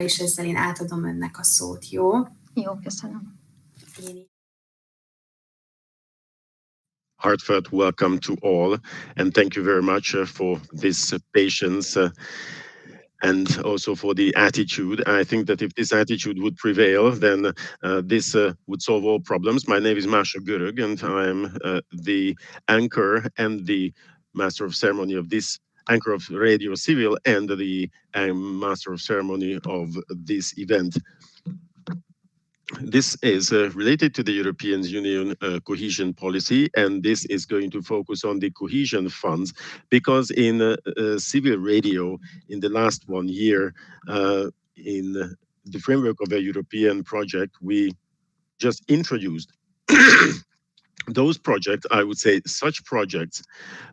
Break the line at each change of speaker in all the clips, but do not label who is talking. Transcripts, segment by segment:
és ezzel én átadom önnek a szót, jó?
Jó, köszönöm.
Heartfelt welcome to all, and thank you very much for this patience and also for the attitude. I think that if this attitude would prevail, then this would solve all problems. My name is Masha Görög, and I am the anchor and the master of ceremony of this anchor of Radio Civil and the master of ceremony of this event. This is related to the European Union cohesion policy, and this is going to focus on the cohesion funds, because in civil radio, in the last 1 year, in the framework of a European project, we just introduced those projects, I would say such projects,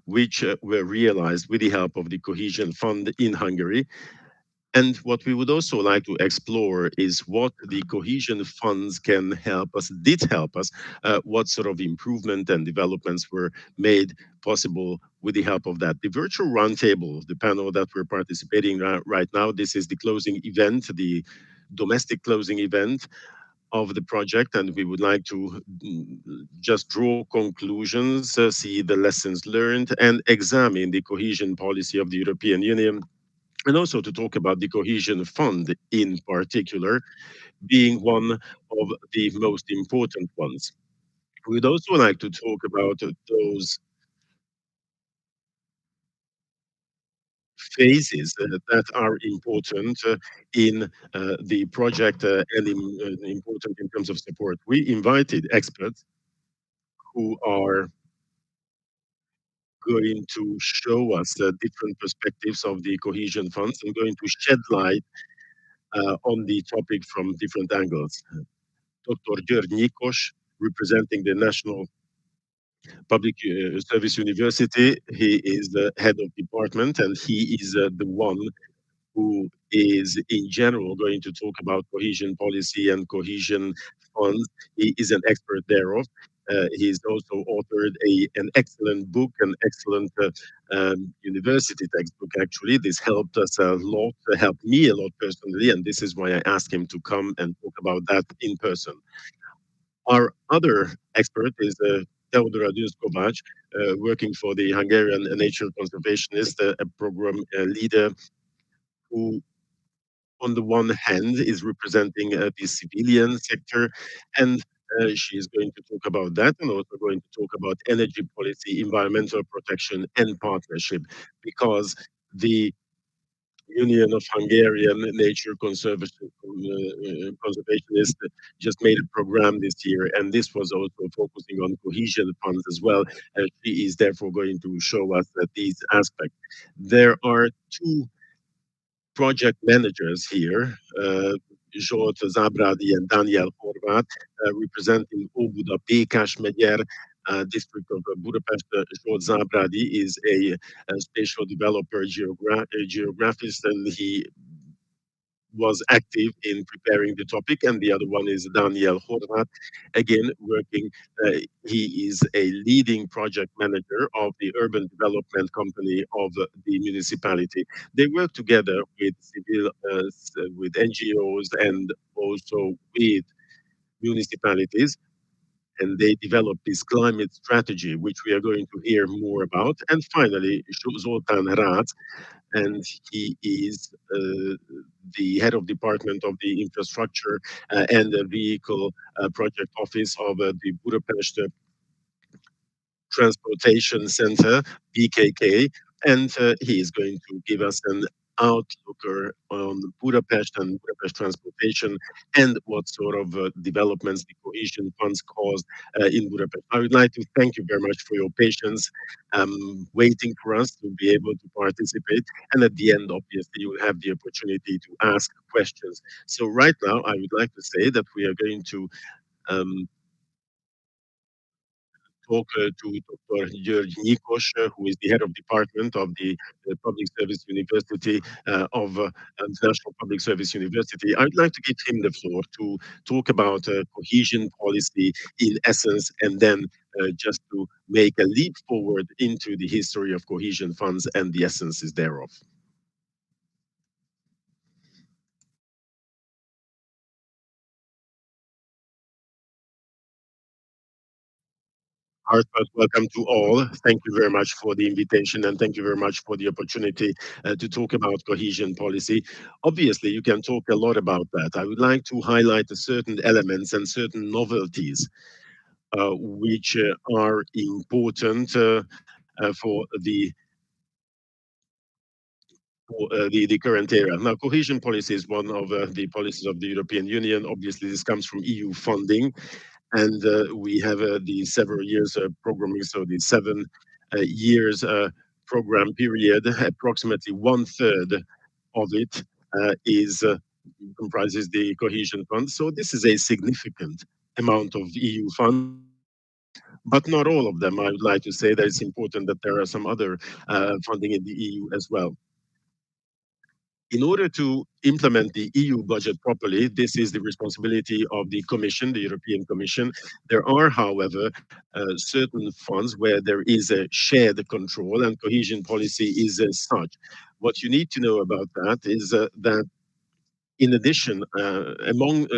which were realized with the help of the cohesion fund in Hungary. And what we would also like to explore is what the cohesion funds can help us, did help us, what sort of improvement and developments were made possible with the help of that. The virtual roundtable, the panel that we're participating right now, this is the closing event, the domestic closing event of the project, and we would like to just draw conclusions, see the lessons learned, and examine the cohesion policy of the European Union, and also to talk about the cohesion fund in particular, being one of the most important ones. We'd also like to talk about those phases that are important in the project and important in terms of support. We invited experts who are going to show us different perspectives of the cohesion funds and going to shed light on the topic from different angles. Dr. György Nyikos, representing the National Public Service University, he is the head of department, and he is the one who is in general going to talk about cohesion policy and cohesion funds. He is an expert thereof. He's also authored an excellent book, an excellent university textbook, actually. This helped us a lot, helped me a lot personally, and this is why I asked him to come and talk about that in person. Our other expert is Teodora Dünszkovács, working for the Hungarian Nature Conservationist, a program leader who, on the one hand, is representing the civilian sector, and she is going to talk about that, and also going to talk about energy policy, environmental protection, and partnership, because the Union of Hungarian Nature Conservationists just made a program this year, and this was also focusing on cohesion funds as well. She is therefore going to show us these aspects. There are two project managers here, Zsolt Zábrádi and Daniel Horváth, representing Óbuda Békás megyer, district of Budapest. Zsolt Zábrádi is a spatial developer, geographist, and he was active in preparing the topic, and the other one is Daniel Horváth, again working, he is a leading project manager of the urban development company of the municipality. They work together with civil, with NGOs and also with municipalities, and they developed this climate strategy, which we are going to hear more about. And finally, Zoltán Rácz, and he is the head of department of the infrastructure and the vehicle project office of the Budapest Transportation Center, BKK, and he is going to give us an outlooker on Budapest and Budapest transportation and what sort of developments the cohesion funds caused in Budapest. I would like to thank you very much for your patience, waiting for us to be able to participate. And at the end, obviously, you will have the opportunity to ask questions. So right now, I would like to say that we are going to talk to Dr. György Nyikos, who is the head of department of the Public Service University of National Public Service University. I would like to give him the floor to talk about cohesion policy in essence, and then just to make a leap forward into the history of cohesion funds and the essences thereof. Heartfelt welcome to all. Thank you very much for the invitation and thank you very much for the opportunity to talk about cohesion policy. Obviously, you can talk a lot about that. I would like to highlight certain elements and certain novelties which are important for the current era. Now, cohesion policy is one of the policies of the European Union. Obviously, this comes from EU funding, and we have the several years programming, so the 7 years program period, approximately one third of it is comprises the cohesion fund. So this is a significant amount of EU funds, but not all of them. I would like to say that it's important that there are some other funding in the EU as well. In order to implement the EU budget properly, this is the responsibility of the Commission, the European Commission. There are, however, certain funds where there is a shared control, and cohesion policy is as such. What you need to know about that is that in addition, among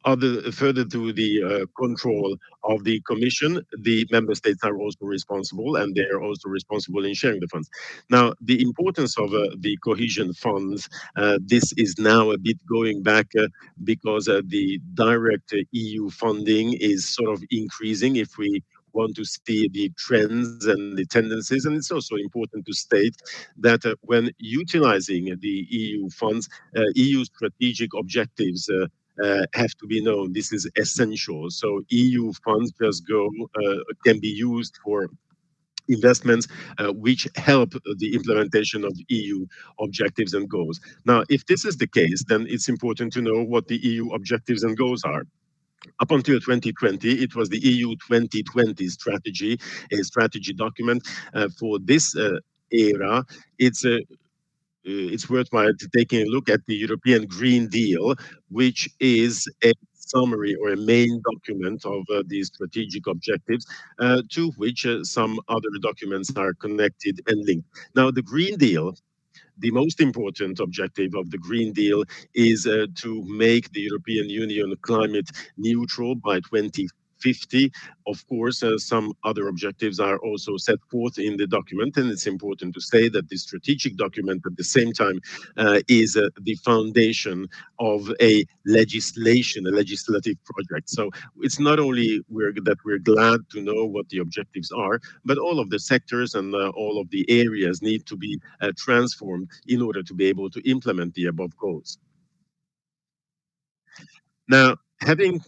other further to the control of the commission, the member states are also responsible, and they are also responsible in sharing the funds. Now, the importance of the cohesion funds, this is now a bit going back because the direct EU funding is sort of increasing if we want to see the trends and the tendencies. And it's also important to state that when utilizing the EU funds, EU strategic objectives have to be known. This is essential. So EU funds just can be used for investments which help the implementation of EU objectives and goals. Now, if this is the case, then it's important to know what the EU objectives and goals are. Up until 2020, it was the EU 2020 strategy, a strategy document. For this era, it's worthwhile taking a look at the European Green Deal, which is a summary or a main document of the strategic objectives, to which some other documents are connected and linked. Now, the Green Deal, the most important objective of the Green Deal is to make the European Union climate neutral by 2050. Of course, some other objectives are also set forth in the document, and it's important to say that the strategic document at the same time is the foundation of a legislative project. So it's not only that we're glad to know what the objectives are, but all of the sectors and all of the areas need to be transformed in order to be able to implement the above goals. Now, having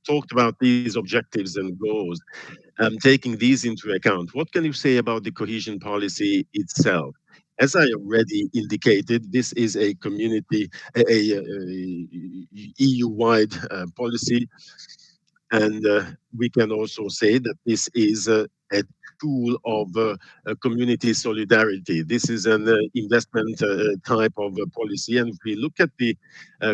talked about these objectives and goals, taking these into account, what can you say about the cohesion policy itself? As I already indicated, this is a community, a EU-wide policy, and we can also say that this is a tool of community solidarity. This is an investment type of policy. And if we look at the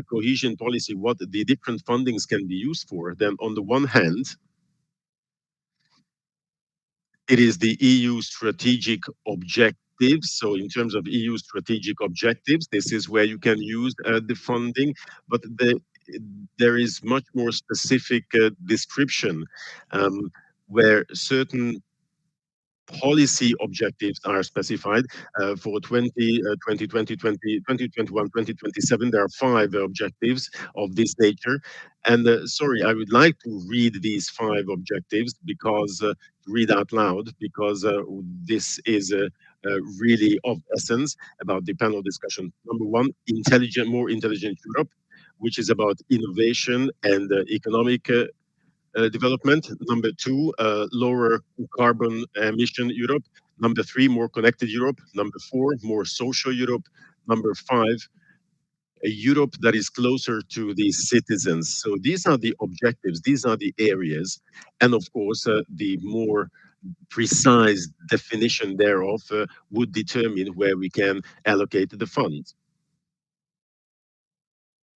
cohesion policy, what the different fundings can be used for, then on the one hand, it is the EU strategic objectives. So in terms of EU strategic objectives, this is where you can use the funding, but there is much more specific description where certain policy objectives are specified for 2021, 2027. There are 5 objectives of this nature. And sorry, I would like to read these 5 objectives because read out loud, because this is really of essence about the panel discussion. Number 1, more intelligent Europe, which is about innovation and economic development. Number 2, lower carbon emission Europe. Number 3, more connected Europe. Number 4, more social Europe. Number 5, a Europe that is closer to the citizens. So these are the objectives, these are the areas. And of course, the more precise definition thereof would determine where we can allocate the funds.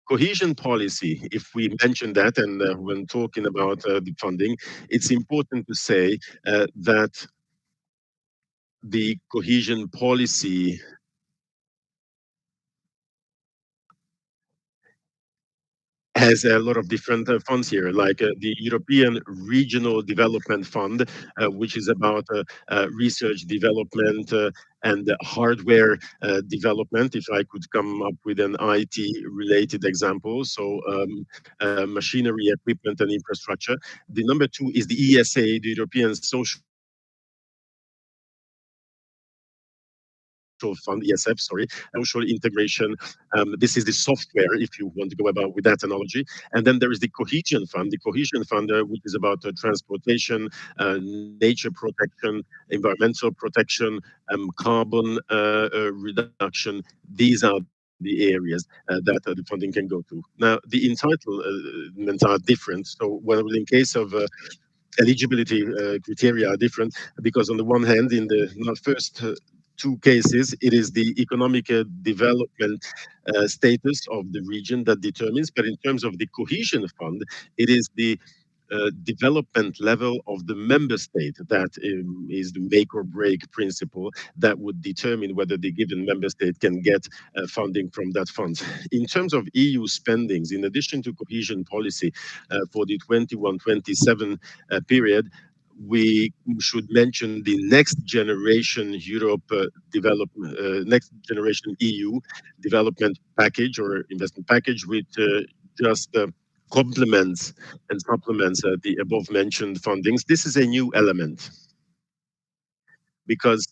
Cohesion policy, if we mention that, and when talking about the funding, it's important to say that the cohesion policy has a lot of different funds here, like the European Regional Development Fund, which is about research development and hardware development. If I could come up with an IT-related example, so machinery, equipment, and infrastructure. The number two is the ESA, the European Social Fund, ESF, sorry, social integration. This is the software, if you want to go about with that analogy. And then there is the Cohesion Fund, which is about transportation, nature protection, environmental protection, carbon reduction. These are the areas that the funding can go to. Now, the entitlements are different. So, well, in case of eligibility criteria are different because on the one hand, in the first two cases, it is the economic development status of the region that determines, but in terms of the cohesion fund, it is the development level of the member state that is the make or break principle that would determine whether the given member state can get funding from that fund. In terms of EU spendings, in addition to cohesion policy for the 21-27 period, we should mention the next generation Europe development, next generation EU development package or investment package, which just complements and supplements the above mentioned fundings. This is a new element because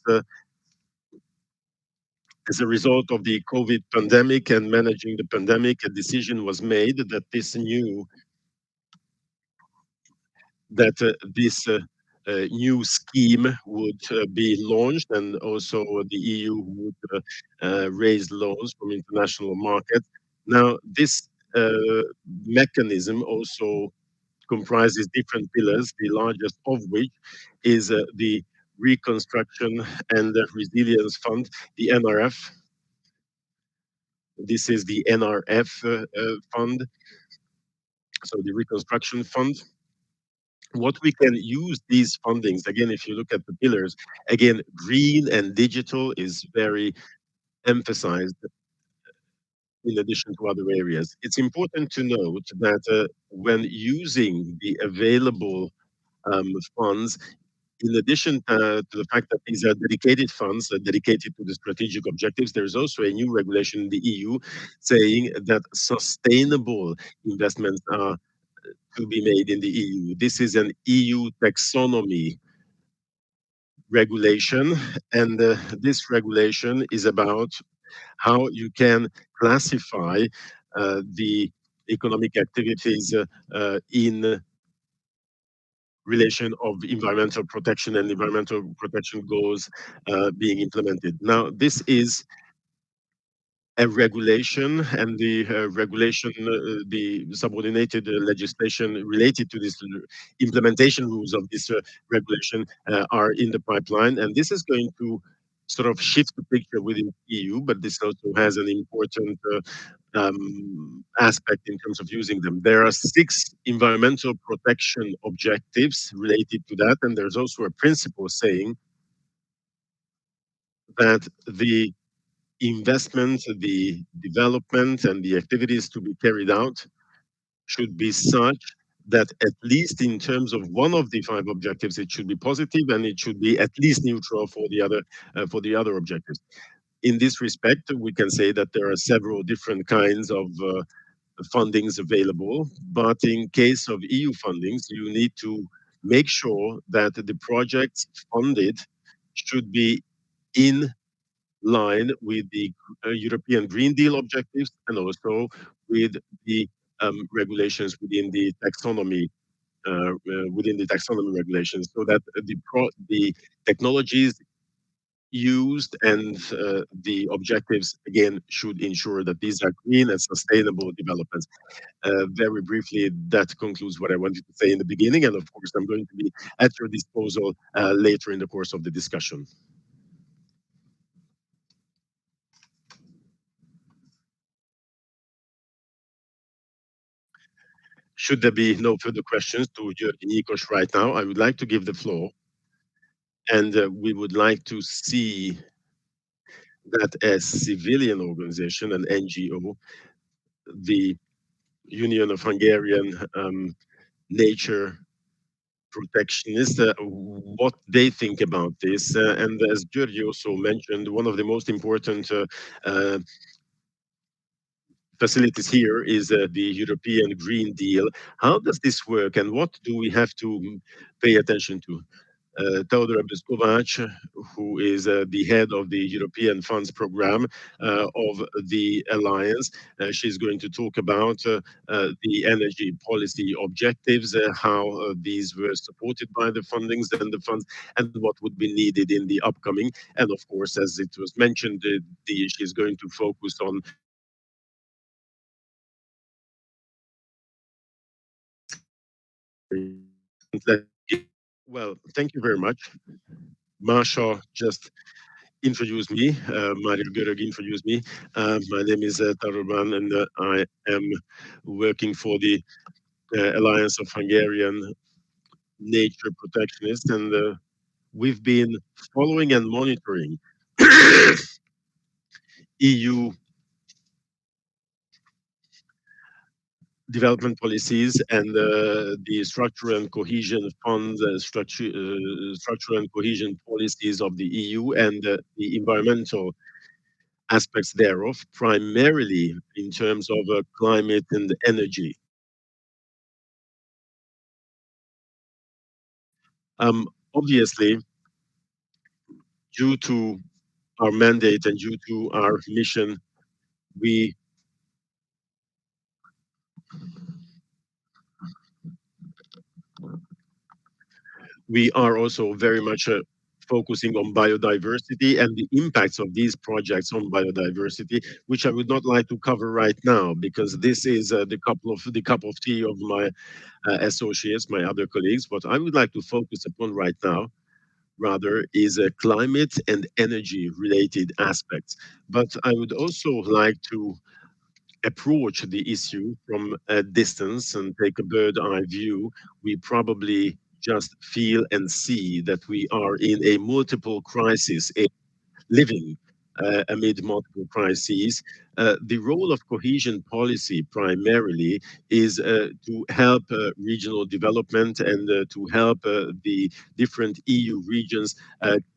as a result of the COVID pandemic and managing the pandemic, a decision was made that this new scheme would be launched, and also the EU would raise loans from international markets. Now, this mechanism also comprises different pillars, the largest of which is the Reconstruction and Resilience Fund, the NRF. This is the NRF fund, so the Reconstruction Fund. What we can use these fundings, again, if you look at the pillars, again, green and digital is very emphasized in addition to other areas. It's important to note that when using the available funds, in addition to the fact that these are dedicated funds dedicated to the strategic objectives, there is also a new regulation in the EU saying that sustainable investments are to be made in the EU. This is an EU taxonomy regulation, and this regulation is about how you can classify the economic activities in relation of environmental protection and environmental protection goals being implemented. Now, this is a regulation, and the regulation, the subordinated legislation related to this implementation rules of this regulation are in the pipeline, and this is going to sort of shift the picture within the EU, but this also has an important aspect in terms of using them. There are 6 environmental protection objectives related to that, and there's also a principle saying that the investment, the development, and the activities to be carried out should be such that at least in terms of one of the 5 objectives, it should be positive, and it should be at least neutral for the other objectives. In this respect, we can say that there are several different kinds of fundings available, but in case of EU fundings, you need to make sure that the projects funded should be in line with the European Green Deal objectives and also with the regulations within the taxonomy regulations, so that the technologies used and the objectives again should ensure that these are green and sustainable developments. Very briefly, that concludes what I wanted to say in the beginning, and of course I'm going to be at your disposal later in the course of the discussion. Should there be no further questions to György Nikos right now, I would like to give the floor, and we would like to see that as civilian organization, an NGO, the Union of Hungarian Nature Protectionists, what they think about this. And as Georgi also mentioned, one of the most important uh, facilities here is the European Green Deal. How does this work, and what do we have to pay attention to? Teodora Biskovac, who is the head of the European Funds Program of the Alliance. She's going to talk about the energy policy objectives, how these were supported by the fundings and the funds, and what would be needed in the upcoming. And of course, as it was mentioned, she's going to focus on well, thank you very much. Masha just introduced me. Mario Görög introduced me. My name is Taruban, and I am working for the Alliance of Hungarian Nature Protectionists, and we've been following and monitoring EU development policies and the structure and cohesion funds, structure and cohesion policies of the EU, and the environmental aspects thereof, primarily in terms of climate and energy. Obviously, due to our mandate and due to our mission, we we are also very much focusing on biodiversity and the impacts of these projects on biodiversity, which I would not like to cover right now because this is the cup of tea of my associates, my other colleagues. What I would like to focus upon right now, rather, is climate and energy related aspects. But I would also like to approach the issue from a distance and take a bird eye view. We probably just feel and see that we are in a multiple crisis, living amid multiple crises. The role of cohesion policy primarily is to help regional development and to help the different EU regions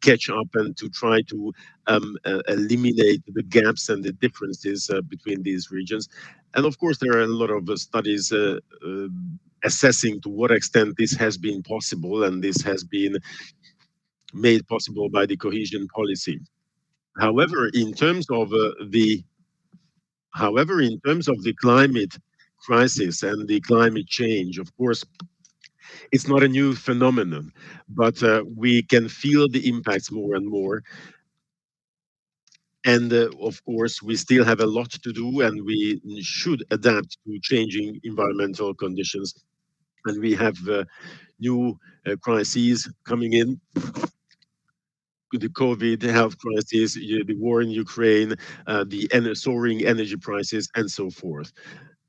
catch up and to try to eliminate the gaps and the differences between these regions. And of course, there are a lot of studies assessing to what extent this has been possible, and this has been made possible by the cohesion policy. However, in terms of the climate crisis and the climate change, of course, it's not a new phenomenon, but we can feel the impacts more and more. And of course, we still have a lot to do, and we should adapt to changing environmental conditions. And we have new crises coming in, the COVID health crisis, the war in Ukraine, the soaring energy prices, and so forth.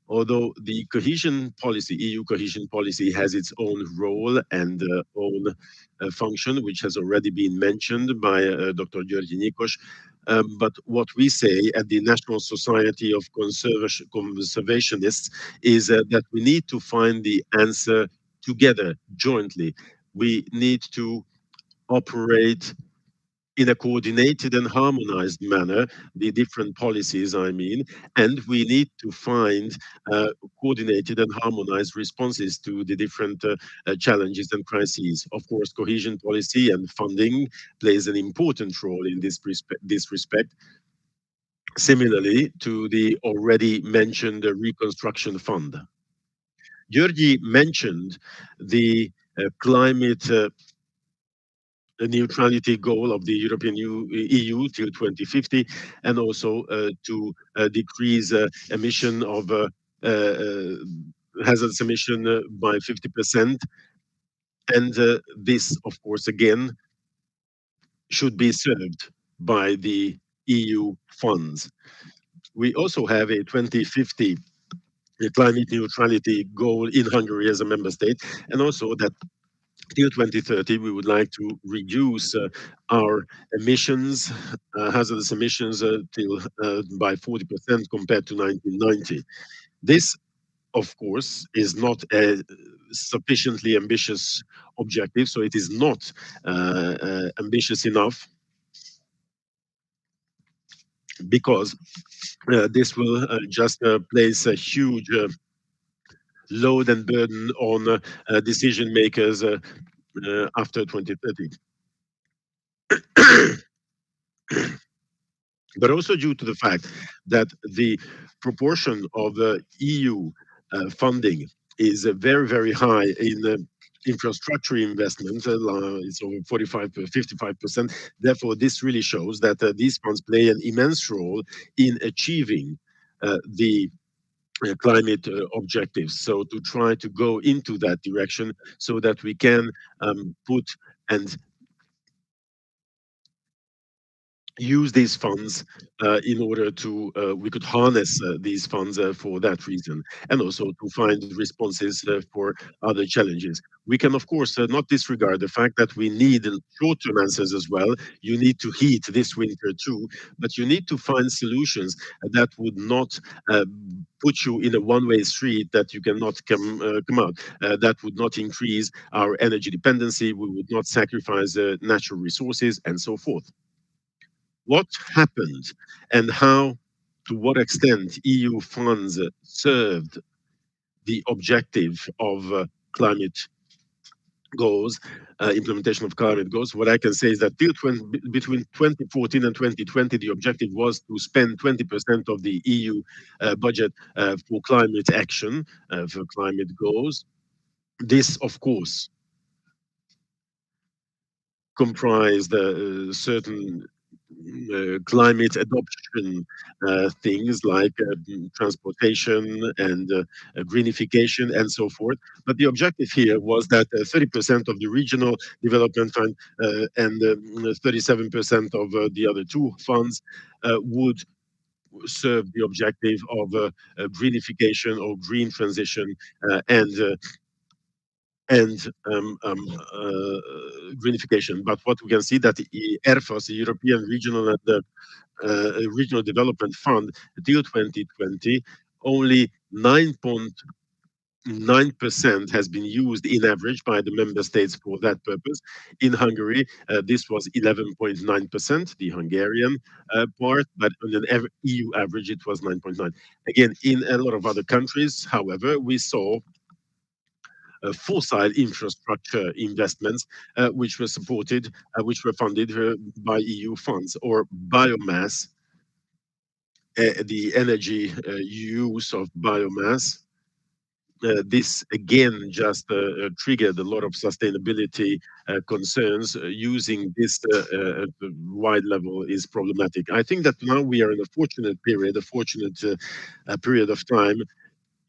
Although the cohesion policy, EU cohesion policy, has its own role and own function, which has already been mentioned by Dr. György Nikos. But what we say at the National Society of Conservationists is that we need to find the answer together, jointly. We need to operate in a coordinated and harmonized manner, the different policies, I mean, and we need to find coordinated and harmonized responses to the different challenges and crises. Of course, cohesion policy and funding plays an important role in this respect. Similarly to the already mentioned reconstruction fund. Georgi mentioned the climate neutrality goal of the European EU till 2050, and also to decrease emission of hazardous emission by 50%. And this, of course, again, should be served by the EU funds. We also have a 2050 climate neutrality goal in Hungary as a member state, and also that till 2030, we would like to reduce our emissions, hazardous emissions, till by 40% compared to 1990. This of course, is not a sufficiently ambitious objective, so it is not ambitious enough, because this will just place a huge load and burden on decision makers after 2030. But also due to the fact that the proportion of EU funding is very, very high in infrastructure investment, it's over 45 to 55%. Therefore, this really shows that these funds play an immense role in achieving the climate objectives. So to try to go into that direction so that we can put and use these funds in order to we could harness these funds for that reason, and also to find responses for other challenges. We can of course not disregard the fact that we need short-term answers as well. You need to heat this winter too, but you need to find solutions that would not put you in a one-way street that you cannot come out, that would not increase our energy dependency, we would not sacrifice natural resources and so forth. What happened and how, to what extent EU funds served the objective of climate goals, implementation of climate goals. What I can say is that between 2014 and 2020, the objective was to spend 20% of the EU budget for climate action, for climate goals. This, of course, comprised certain climate adoption things like transportation and greenification and so forth. But the objective here was that 30% of the regional development fund and 37% of the other two funds would serve the objective of greenification or green transition and greenification. But what we can see that the ERFAS, the European Regional and Regional Development Fund, till 2020, only 9.9% has been used in average by the member states for that purpose. In Hungary, this was 11.9%, the Hungarian part, but on an EU average, it was 9.9. Again, in a lot of other countries, however, we saw fossil infrastructure investments, which were supported, which were funded by EU funds, or biomass, the energy use of biomass. This again just triggered a lot of sustainability concerns. Using this at the wide level is problematic. I think that now we are in a fortunate period, period of time,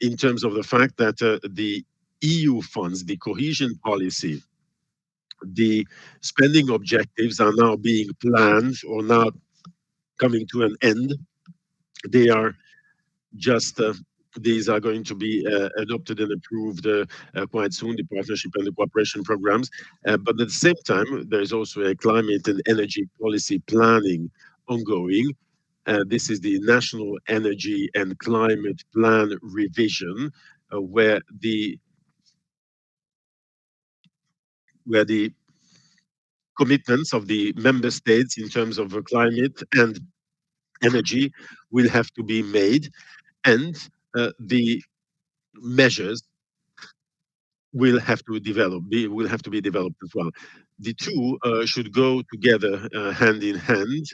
in terms of the fact that the EU funds, the cohesion policy, the spending objectives are now being planned or now coming to an end. They are just, these are going to be adopted and approved quite soon, the partnership and the cooperation programs. But at the same time, there is also a climate and energy policy planning ongoing. This is the National Energy and Climate Plan revision, where the commitments of the member states in terms of climate and energy will have to be made, and the measures will have to be developed as well. The two should go together hand in hand.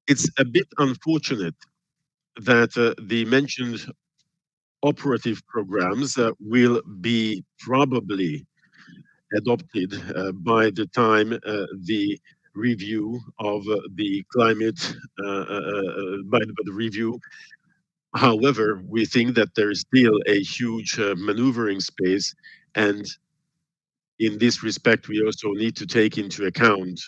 It's a bit unfortunate that the mentioned operative programs will be probably adopted by the time the review of the climate, by the review. However, we think that there is still a huge maneuvering space, and in this respect, we also need to take into account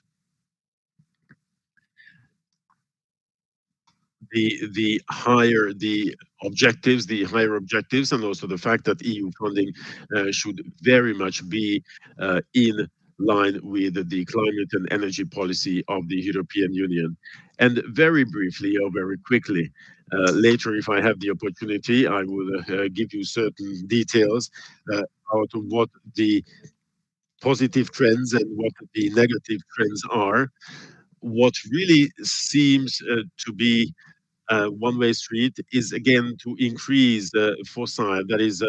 the higher objectives, and also the fact that EU funding should very much be in line with the climate and energy policy of the European Union. And very briefly or very quickly, later, if I have the opportunity, I will give you certain details out of what the positive trends and what the negative trends are. What really seems to be one-way street is again to increase fossil, that is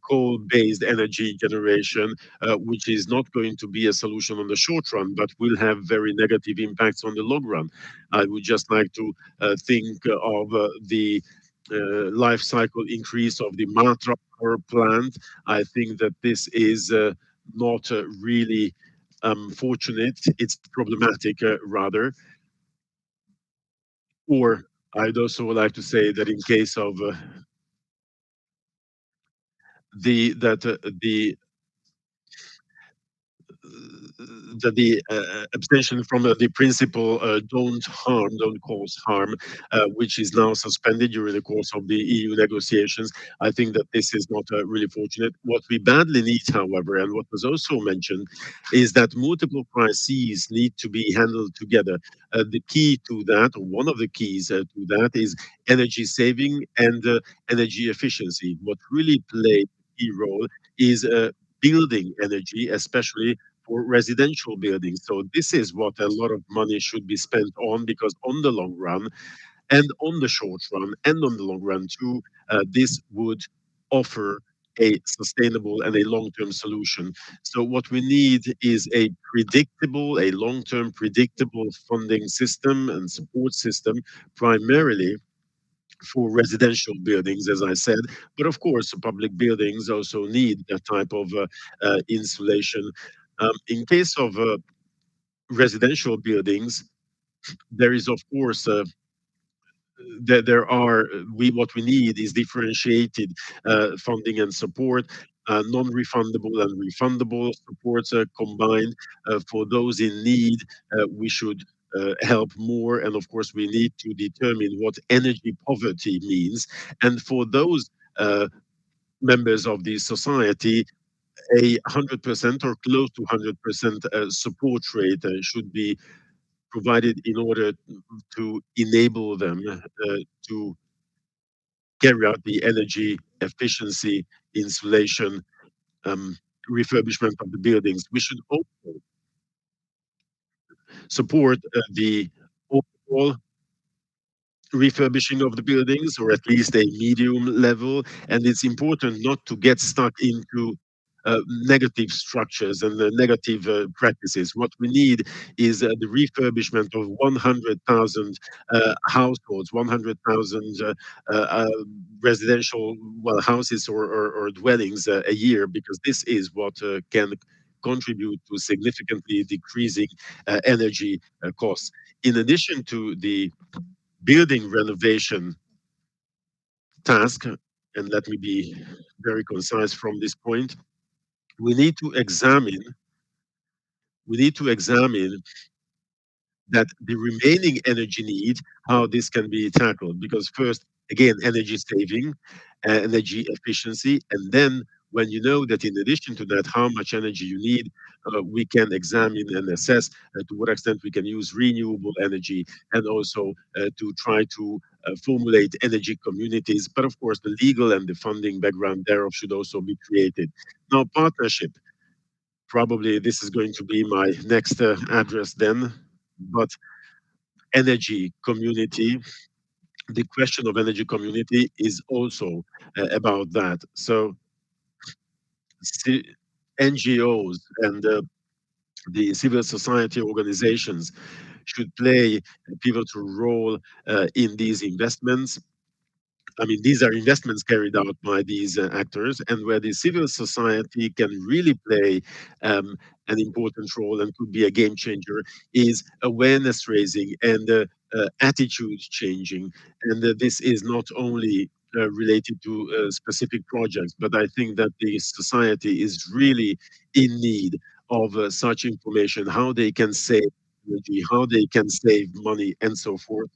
coal-based energy generation, which is not going to be a solution on the short run, but will have very negative impacts on the long run. I would just like to think of the life cycle increase of the Matra power plant. I think that this is not really fortunate. It's problematic, rather. Or I'd also like to say that in case of the abstention from the principle don't harm, don't cause harm, which is now suspended during the course of the EU negotiations. I think that this is not really fortunate. What we badly need, however, and what was also mentioned, is that multiple crises need to be handled together. The key to that, or one of the keys to that, is energy saving and energy efficiency. What really plays a key role is building energy, especially for residential buildings. So this is what a lot of money should be spent on, because on the long run and on the short run and on the long run too, this would offer a sustainable and a long-term solution. So what we need is a predictable, a long-term predictable funding system and support system, primarily for residential buildings, as I said. But of course, public buildings also need that type of insulation. In case of residential buildings, there is, of course, there are we what we need is differentiated funding and support, non-refundable and refundable supports combined. For those in need, we should help more, and of course, we need to determine what energy poverty means. And for those members of the society, 100% or close to 100% support rate should be provided in order to enable them to carry out the energy efficiency, insulation, um, refurbishment of the buildings. We should also support the overall refurbishing of the buildings, or at least a medium level. And it's important not to get stuck into negative structures and negative practices. What we need is the refurbishment of 100,000 households, 100,000 residential, well, houses or dwellings a year, because this is what can contribute to significantly decreasing energy costs. In addition to the building renovation task, and let me be very concise from this point, we need to examine we need to examine that the remaining energy need, how this can be tackled. Because first, again, energy saving, energy efficiency, and then when you know that in addition to that, how much energy you need, we can examine and assess to what extent we can use renewable energy, and also to try to formulate energy communities. But of course, the legal and the funding background thereof should also be created. Now, partnership. Probably this is going to be my next address then, but energy community, the question of energy community is also about that. So NGOs and the civil society organizations should play a pivotal role in these investments. I mean, these are investments carried out by these actors, and where the civil society can really play an important role and could be a game changer is awareness raising and attitude changing. And this is not only related to specific projects, but I think that the society is really in need of such information, how they can save energy, how they can save money, and so forth.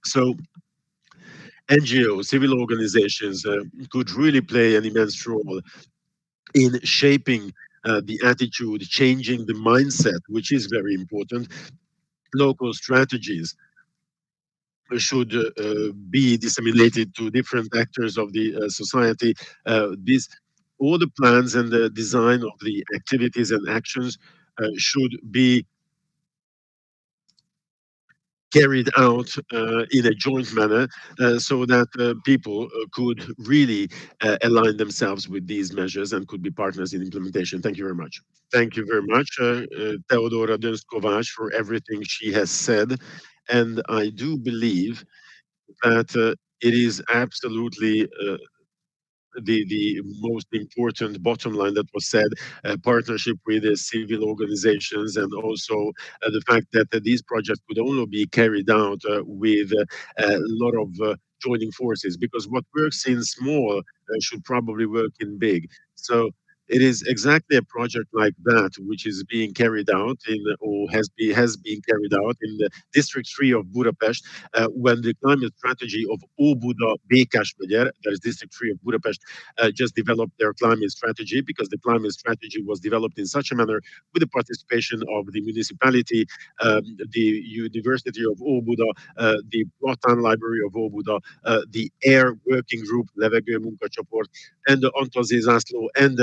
So NGOs, civil organizations could really play an immense role in shaping the attitude, changing the mindset, which is very important. Local strategies should be disseminated to different actors of the society. These all the plans and the design of the activities and actions should be carried out in a joint manner so that people could really align themselves with these measures and could be partners in implementation. Thank you very much. Thank you very much, Teodora Dönskovács, for everything she has said. And I do believe that it is absolutely the most important bottom line that was said, partnership with civil organizations, and also the fact that these projects could only be carried out with a lot of joining forces, because what works in small should probably work in big. So it is exactly a project like that which is being carried out in, or has been carried out in the District 3 of Budapest, when the climate strategy of Óbuda Békásmegyer, that is District 3 of Budapest, just developed their climate strategy, because the climate strategy was developed in such a manner with the participation of the municipality, the University of Óbuda, the Platán Library of Óbuda, the AIR Working Group, Levegő Munkacsoport, and the Antazi Zászló, and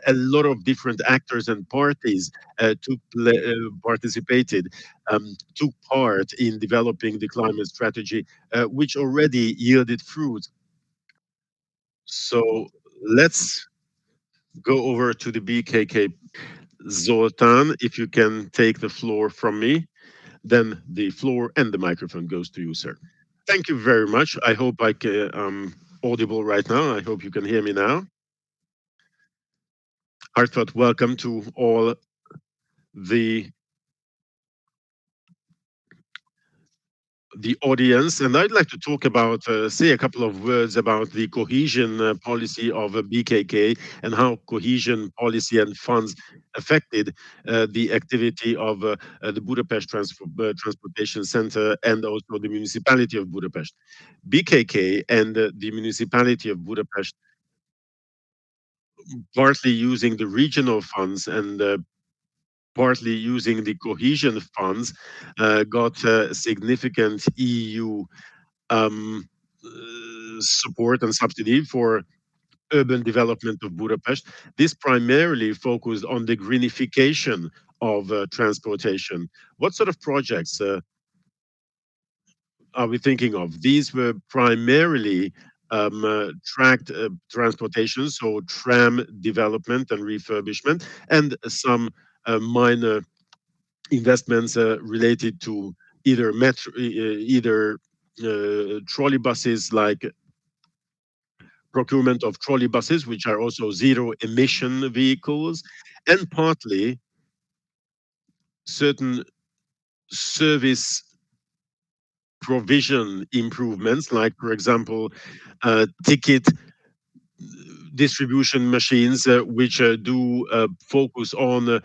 a lot of different actors and parties participated, took part in developing the climate strategy, which already yielded fruit. So let's go over to the BKK. Zoltán, if you can take the floor from me, then the floor and the microphone goes to you, sir. Thank you very much. I hope I'm audible right now. I hope you can hear me now. Heartfelt welcome to all the audience, and I'd like to talk about, say a couple of words about the cohesion policy of BKK, and how cohesion policy and funds affected the activity of the Budapest Transportation Center and also the municipality of Budapest. BKK and the municipality of Budapest, partly using the regional funds and partly using the cohesion funds, got significant EU support and subsidy for urban development of Budapest. This primarily focused on the greenification of transportation. What sort of projects are we thinking of? These were primarily tracked transportation, so tram development and refurbishment, and some minor investments related to either trolley buses, like procurement of trolley buses, which are also zero emission vehicles, and partly certain service provision improvements, like, for example, ticket distribution machines, which do focus on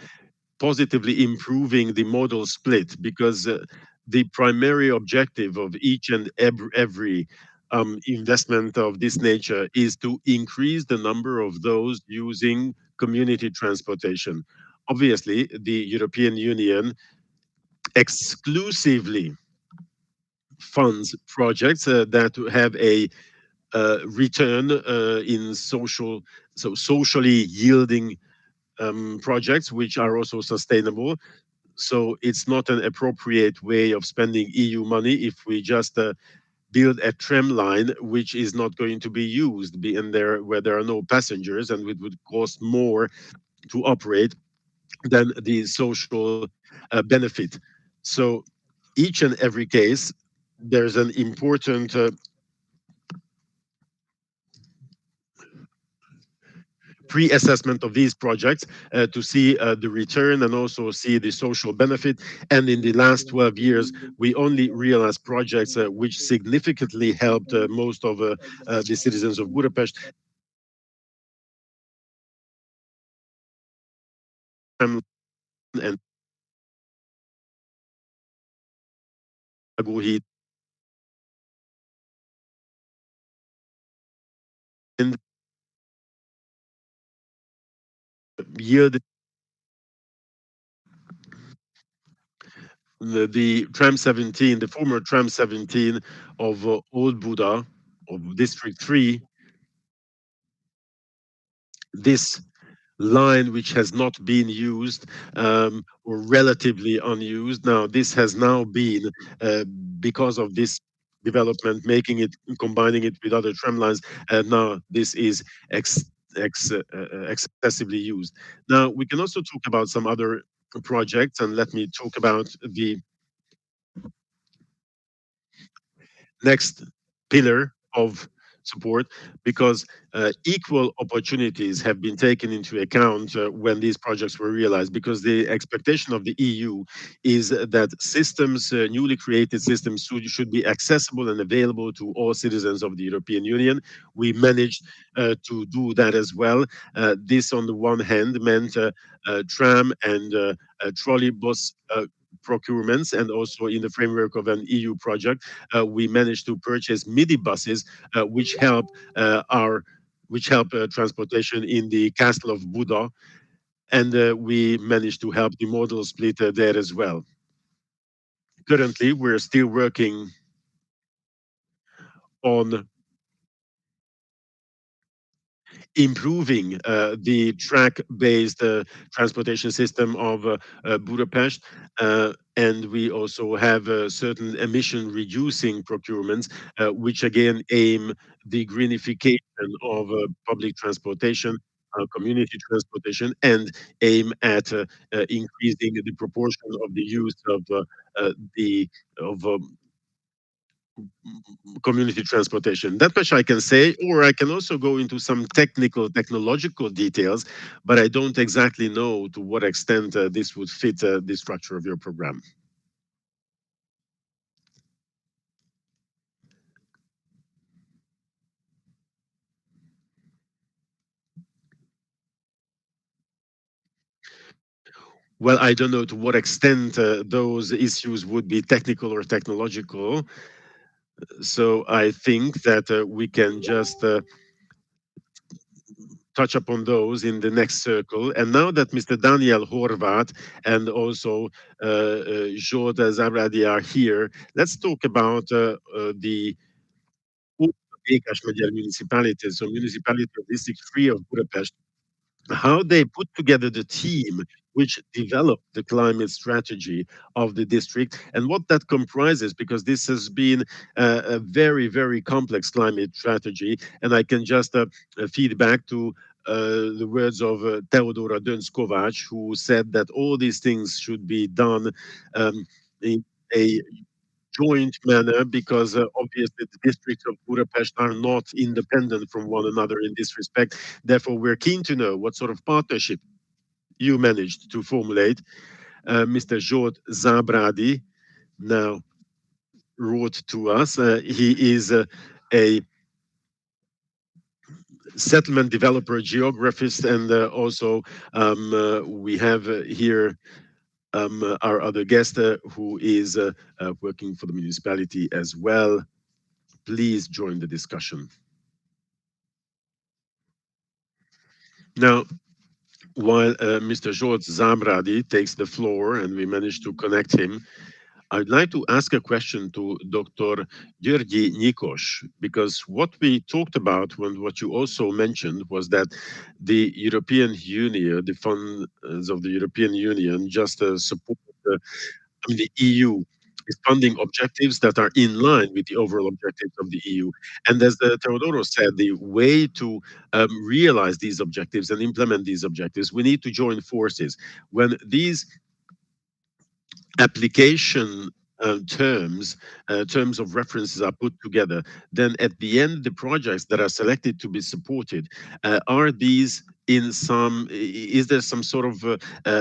positively improving the modal split, because the primary objective of each and every investment of this nature is to increase the number of those using community transportation. Obviously, the European Union exclusively funds projects that have a return in socially yielding projects, which are also sustainable. So it's not an appropriate way of spending EU money if we just build a tram line which is not going to be used, where there are no passengers, and it would cost more to operate than the social benefit. So each and every case, there's an important pre-assessment of these projects to see the return and also see the social benefit. And in the last 12 years, we only realized projects which significantly helped most of the citizens of Budapest. And yield the tram 17, the former tram 17 of Old Buda, of District 3, this line which has not been used, or relatively unused. Now, this has now been, because of this development, making it, combining it with other tram lines, now this is excessively used. Now, we can also talk about some other projects, and let me talk about the next pillar of support, because equal opportunities have been taken into account when these projects were realized, because the expectation of the EU is that systems, newly created systems, should be accessible and available to all citizens of the European Union. We managed to do that as well. This, on the one hand, meant tram and trolley bus procurements, and also in the framework of an EU project, we managed to purchase midi buses, which help transportation in the castle of Buda, and we managed to help the modal split there as well. Currently, we're still working on improving the track-based transportation system of Budapest, and we also have certain emission-reducing procurements, which again aim the greenification of public transportation, community transportation, and aim at increasing the proportion of the use of the of community transportation. That much I can say, or I can also go into some technological details, but I don't exactly know to what extent this would fit the structure of your program. Well, I don't know to what extent those issues would be technical or technological. So I think that we can just touch upon those in the next circle. And now that Mr. Daniel Horvat and also Zsolt Zábrádi are here, let's talk about the Békás-Megyeri municipality, so municipality of District 3 of Budapest, how they put together the team which developed the climate strategy of the district, and what that comprises, because this has been a very, very complex climate strategy. And I can just feed back to the words of Teodora Dönc-Kovács, who said that all these things should be done in a joint manner, because obviously the districts of Budapest are not independent from one another in this respect. Therefore, we're keen to know what sort of partnership you managed to formulate. Mr. Zsolt Zábrádi now wrote to us. He is a settlement developer, geographist, and also we have here our other guest who is working for the municipality as well. Please join the discussion. Now, while Mr. Zsolt Zábrádi takes the floor and we managed to connect him, I'd like to ask a question to Dr. Györgyi Nyikos, because what we talked about, when what you also mentioned, was that the European Union, the funds of the European Union, just support the EU is funding objectives that are in line with the overall objectives of the EU. And as Teodoros said, the way to realize these objectives and implement these objectives, we need to join forces. When these application terms of references are put together, then at the end, the projects that are selected to be supported, are these in some, is there some sort of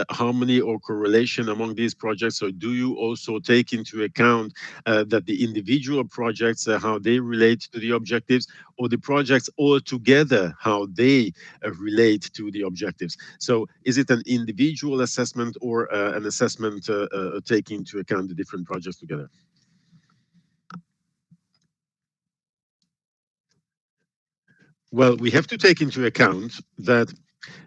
harmony or correlation among these projects, or do you also take into account that the individual projects, how they relate to the objectives, or the projects all together, how they relate to the objectives? So is it an individual assessment, or an assessment taking into account the different projects together? Well, we have to take into account that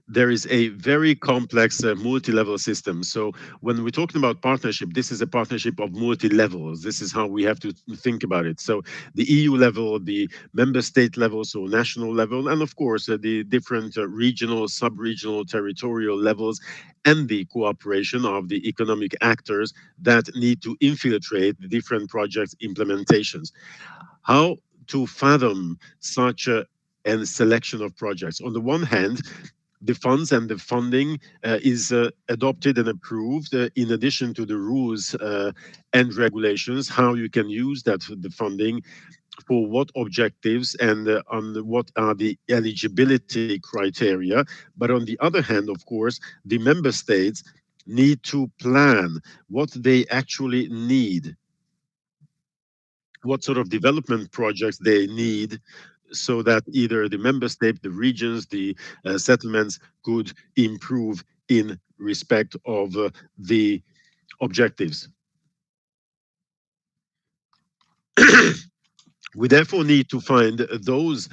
there is a very complex multi-level system. So when we're talking about partnership, this is a partnership of multi-levels. This is how we have to think about it. So the EU level, the member state level, so national level, and of course the different regional, sub-regional, territorial levels, and the cooperation of the economic actors that need to infiltrate the different projects implementations. How to fathom such a selection of projects? On the one hand, the funds and the funding is adopted and approved in addition to the rules and regulations, how you can use the funding for what objectives and on what are the eligibility criteria. But on the other hand, of course, the member states need to plan what they actually need, what sort of development projects they need, so that either the member state, the regions, the settlements could improve in respect of the objectives. We therefore need to find those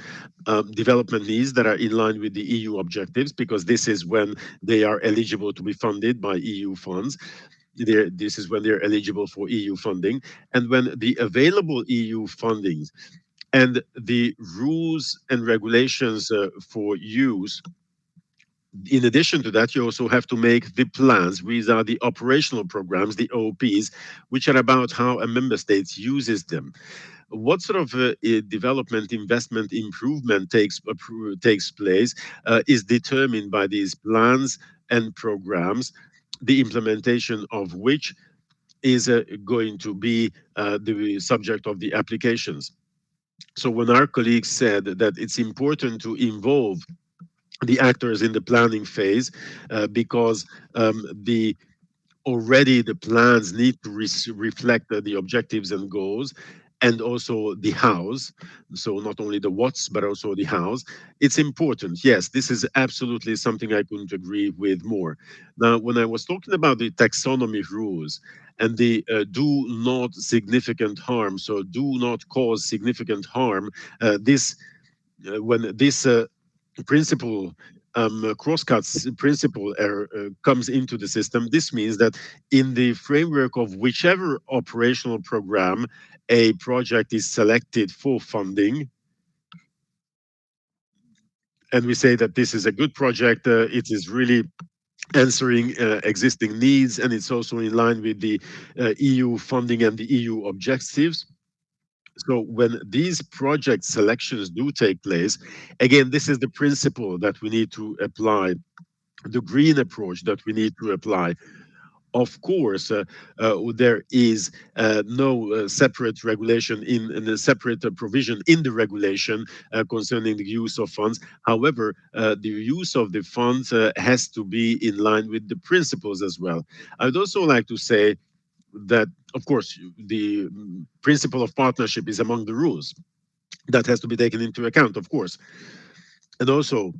development needs that are in line with the EU objectives, because this is when they are eligible to be funded by EU funds. This is when they're eligible for EU funding. And when the available EU funding and the rules and regulations for use, in addition to that, you also have to make the plans. These are the operational programs, the OPs, which are about how a member state uses them. What sort of development, investment, improvement takes place is determined by these plans and programs, the implementation of which is going to be the subject of the applications. So when our colleagues said that it's important to involve the actors in the planning phase, because the already the plans need to reflect the objectives and goals, and also the hows. So not only the what's, but also the hows. It's important. Yes, this is absolutely something I couldn't agree with more. Now, when I was talking about the taxonomy rules and the do not significant harm, so do not cause significant harm, this when this principle, crosscuts principle comes into the system, this means that in the framework of whichever operational program a project is selected for funding, and we say that this is a good project, it is really answering existing needs, and it's also in line with the EU funding and the EU objectives. So when these project selections do take place, again, this is the principle that we need to apply, the green approach that we need to apply. Of course, there is no separate regulation in a separate provision in the regulation concerning the use of funds. However, the use of the funds has to be in line with the principles as well. I'd also like to say that, of course, the principle of partnership is among the rules that has to be taken into account, of course. And also,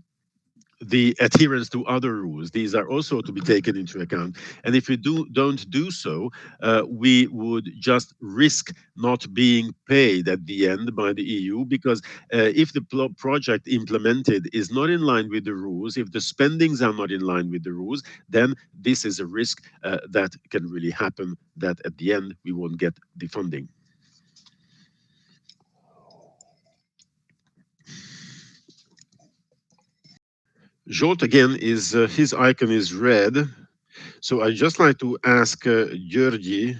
the adherence to other rules, these are also to be taken into account. And if we don't do so, we would just risk not being paid at the end by the EU, because if the project implemented is not in line with the rules, if the spendings are not in line with the rules, then this is a risk that can really happen, that at the end we won't get the funding. Jolt again is his icon is red. So I'd just like to ask Georgi,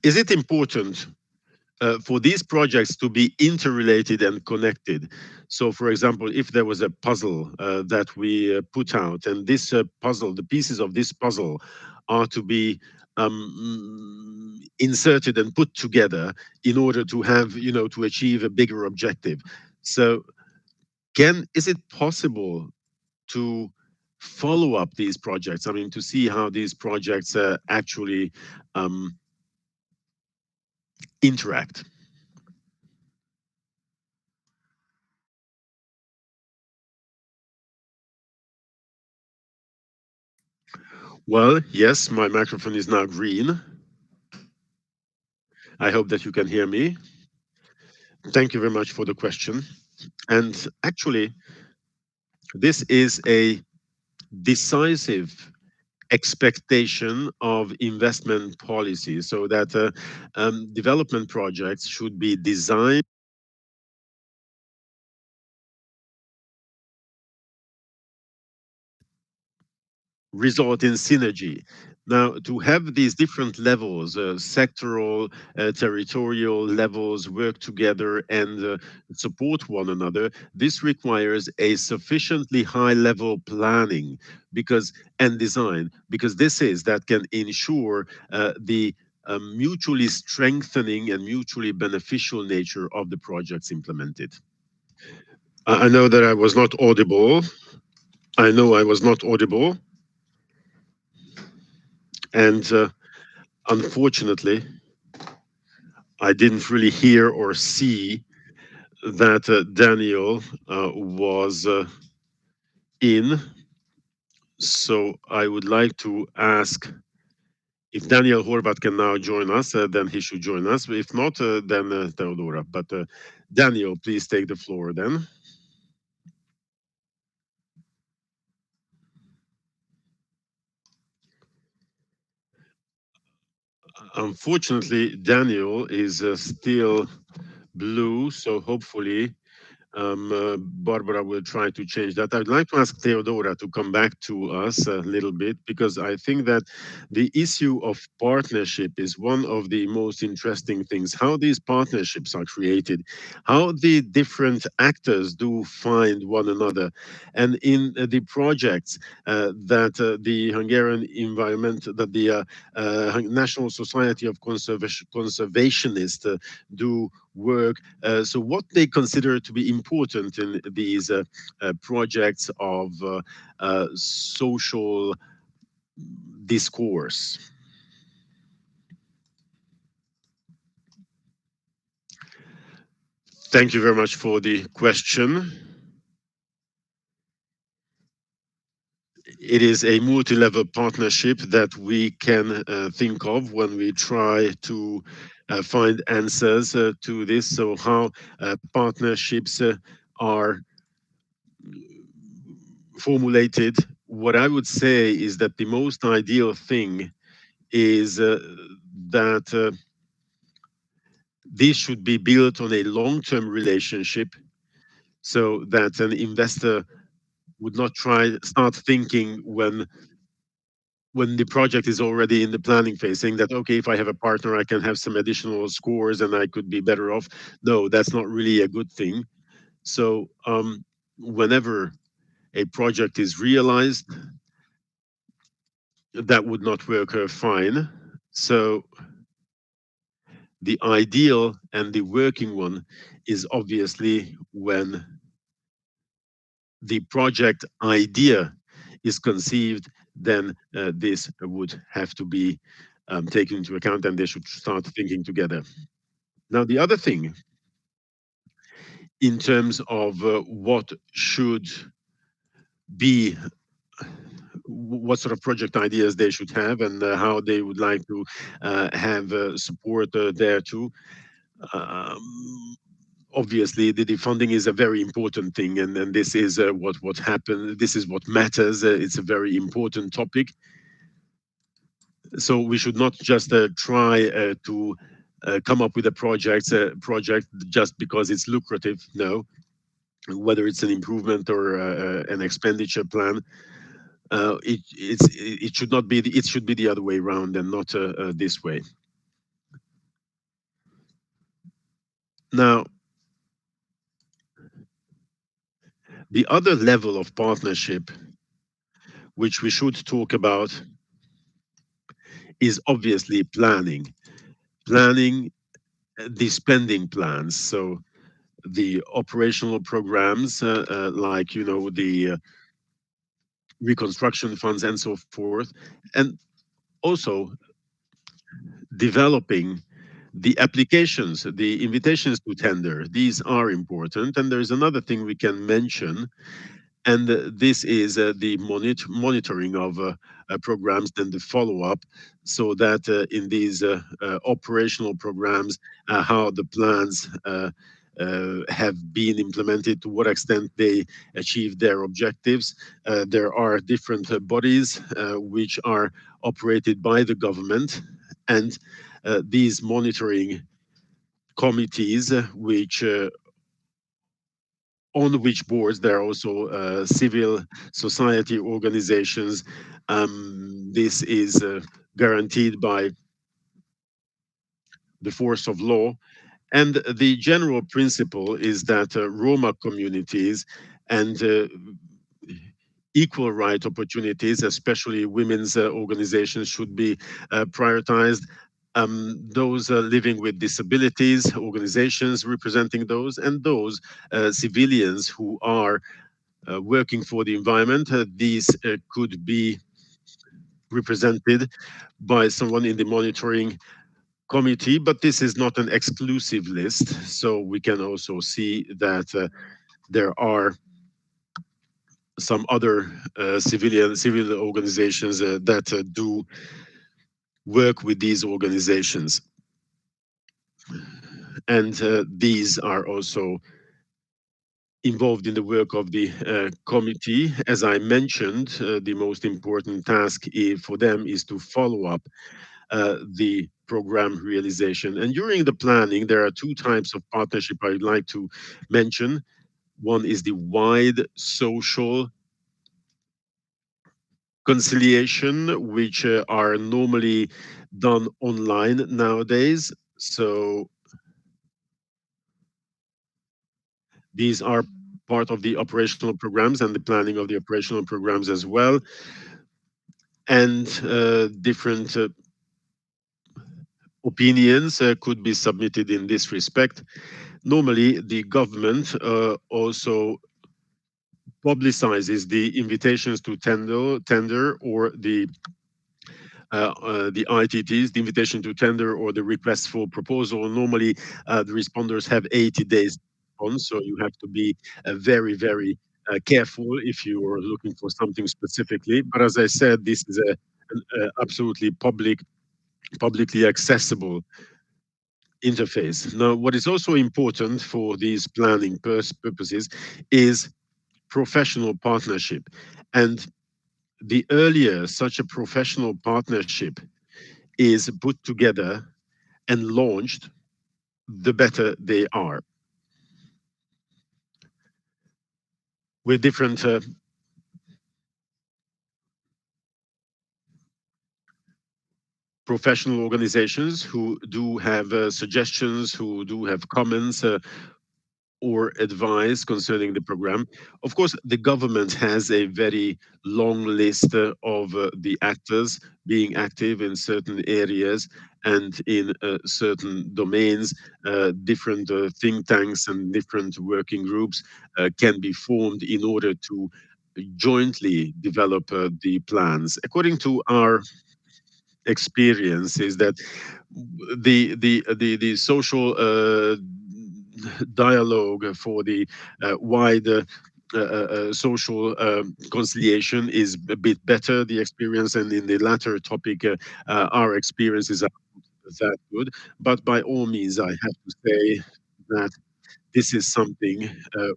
is it important for these projects to be interrelated and connected? So, for example, if there was a puzzle that we put out, and this puzzle, the pieces of this puzzle are to be inserted and put together in order to have, to achieve a bigger objective. So, is it possible to follow up these projects? I mean, to see how these projects actually interact. Well, yes, my microphone is now green. I hope that you can hear me. Thank you very much for the question. And actually, this is a decisive expectation of investment policy, so that development projects should be designed result in synergy. Now, to have these different levels, sectoral, territorial levels work together and support one another, this requires a sufficiently high level planning because and design, because this is that can ensure the mutually strengthening and mutually beneficial nature of the projects implemented. I know that I was not audible. I know I was not audible. And unfortunately, I didn't really hear or see that Daniel was in. So I would like to ask if Daniel Horvat can now join us, then he should join us. If not, then Theodora. But Daniel, please take the floor then. Unfortunately, Daniel is still blue, so hopefully Barbara will try to change that. I'd like to ask Theodora to come back to us a little bit, because I think that the issue of partnership is one of the most interesting things. How these partnerships are created, how the different actors do find one another. And in the projects that the Hungarian environment, that the National Society of Conservationists do work. So what they consider to be important in these projects of social discourse. Thank you very much for the question. It is a multi-level partnership that we can think of when we try to find answers to this. So how partnerships are formulated. What I would say is that the most ideal thing is that this should be built on a long-term relationship, so that an investor would not start thinking when the project is already in the planning phase, saying that, okay, if I have a partner, I can have some additional scores and I could be better off. No, that's not really a good thing. So whenever a project is realized, that would not work fine. So the ideal and the working one is obviously when the project idea is conceived, then this would have to be taken into account, and they should start thinking together. Now, the other thing in terms of what should be, what sort of project ideas they should have, and how they would like to have support there too. Obviously, the funding is a very important thing, and this is what happened. This is what matters. It's a very important topic. So we should not just try to come up with a project just because it's lucrative. No, whether it's an improvement or an expenditure plan, it should not be. It should be the other way around, and not this way. Now, the other level of partnership which we should talk about is obviously planning. Planning the spending plans. So the operational programs, like, you know, the reconstruction funds and so forth, and also developing the applications, the invitations to tender. These are important. And there's another thing we can mention, and this is the monitoring of programs than the follow-up, so that in these operational programs, how the plans have been implemented, to what extent they achieve their objectives. There are different bodies which are operated by the government, and these monitoring committees, which on which boards there are also civil society organizations. This is guaranteed by the force of law. And the general principle is that Roma communities and equal right opportunities, especially women's organizations, should be prioritized. Those living with disabilities, organizations representing those, and those civilians who are working for the environment, these could be represented by someone in the monitoring committee, but this is not an exclusive list. So we can also see that there are some other civil organizations that do work with these organizations. And these are also involved in the work of the committee. As I mentioned, the most important task for them is to follow up the program realization. And during the planning, there are two types of partnership I'd like to mention. One is the wide social conciliation, which are normally done online nowadays. So these are part of the operational programs and the planning of the operational programs as well. And different opinions could be submitted in this respect. Normally, the government also publicizes the invitations to tender or the ITTs, the invitation to tender or the request for proposal. Normally, the responders have 80 days on, so you have to be very, very careful if you are looking for something specifically. But as I said, this is an absolutely publicly accessible interface. Now, what is also important for these planning purposes is professional partnership. And the earlier such a professional partnership is put together and launched, the better they are. With different professional organizations who do have suggestions, who do have comments, or advice concerning the program. Of course, the government has a very long list of the actors being active in certain areas and in certain domains. Different think tanks and different working groups can be formed in order to jointly develop the plans. According to our experience, is that the social dialogue for the wider social conciliation is a bit better, the experience, and in the latter topic, our experiences are not that good. But by all means, I have to say that this is something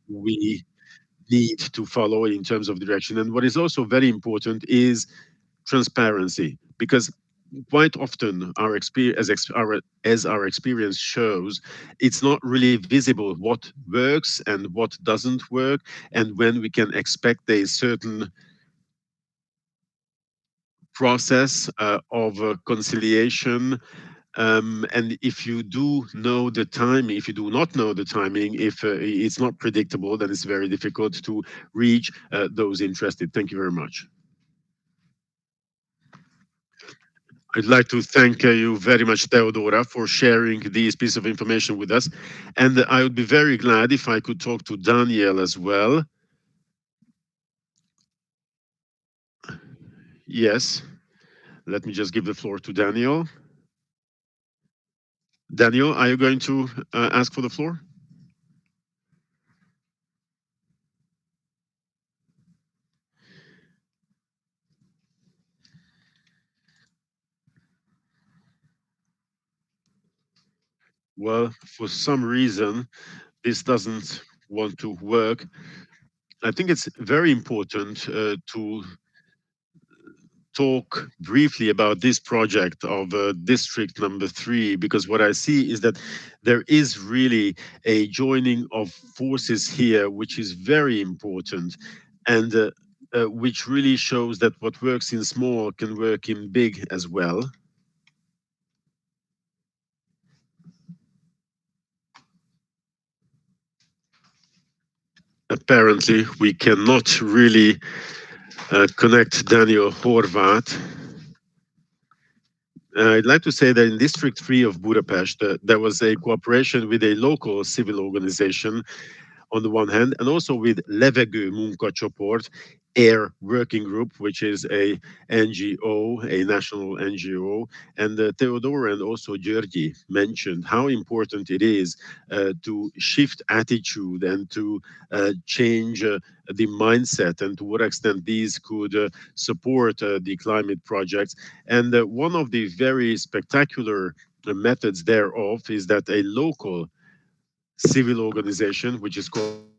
we need to follow in terms of direction. And what is also very important is transparency, because quite often our experience, as our experience shows, it's not really visible what works and what doesn't work, and when we can expect a certain process of conciliation. And if you do know the timing, if you do not know the timing, if it's not predictable, then it's very difficult to reach those interested. Thank you very much. I'd like to thank you very much, Theodora, for sharing this piece of information with us. And I would be very glad if I could talk to Daniel as well. Yes, let me just give the floor to Daniel. Daniel, are you going to ask for the floor? well, for some reason, this doesn't want to work. I think it's very important to talk briefly about this project of district number 3, because what I see is that there is really a joining of forces here, which is very important, and which really shows that what works in small can work in big as well. Apparently, we cannot really connect Daniel Horváth. I'd like to say that in District 3 of Budapest, there was a cooperation with a local civil organization on the one hand, and also with Levegő Munkacsoport, AIR Working Group, which is a NGO, a national NGO, and Theodore and also Györgyi mentioned how important it is to shift attitude and to change the mindset, and to what extent these could support the climate projects. And one of the very spectacular methods thereof is that a local civil organization, which is called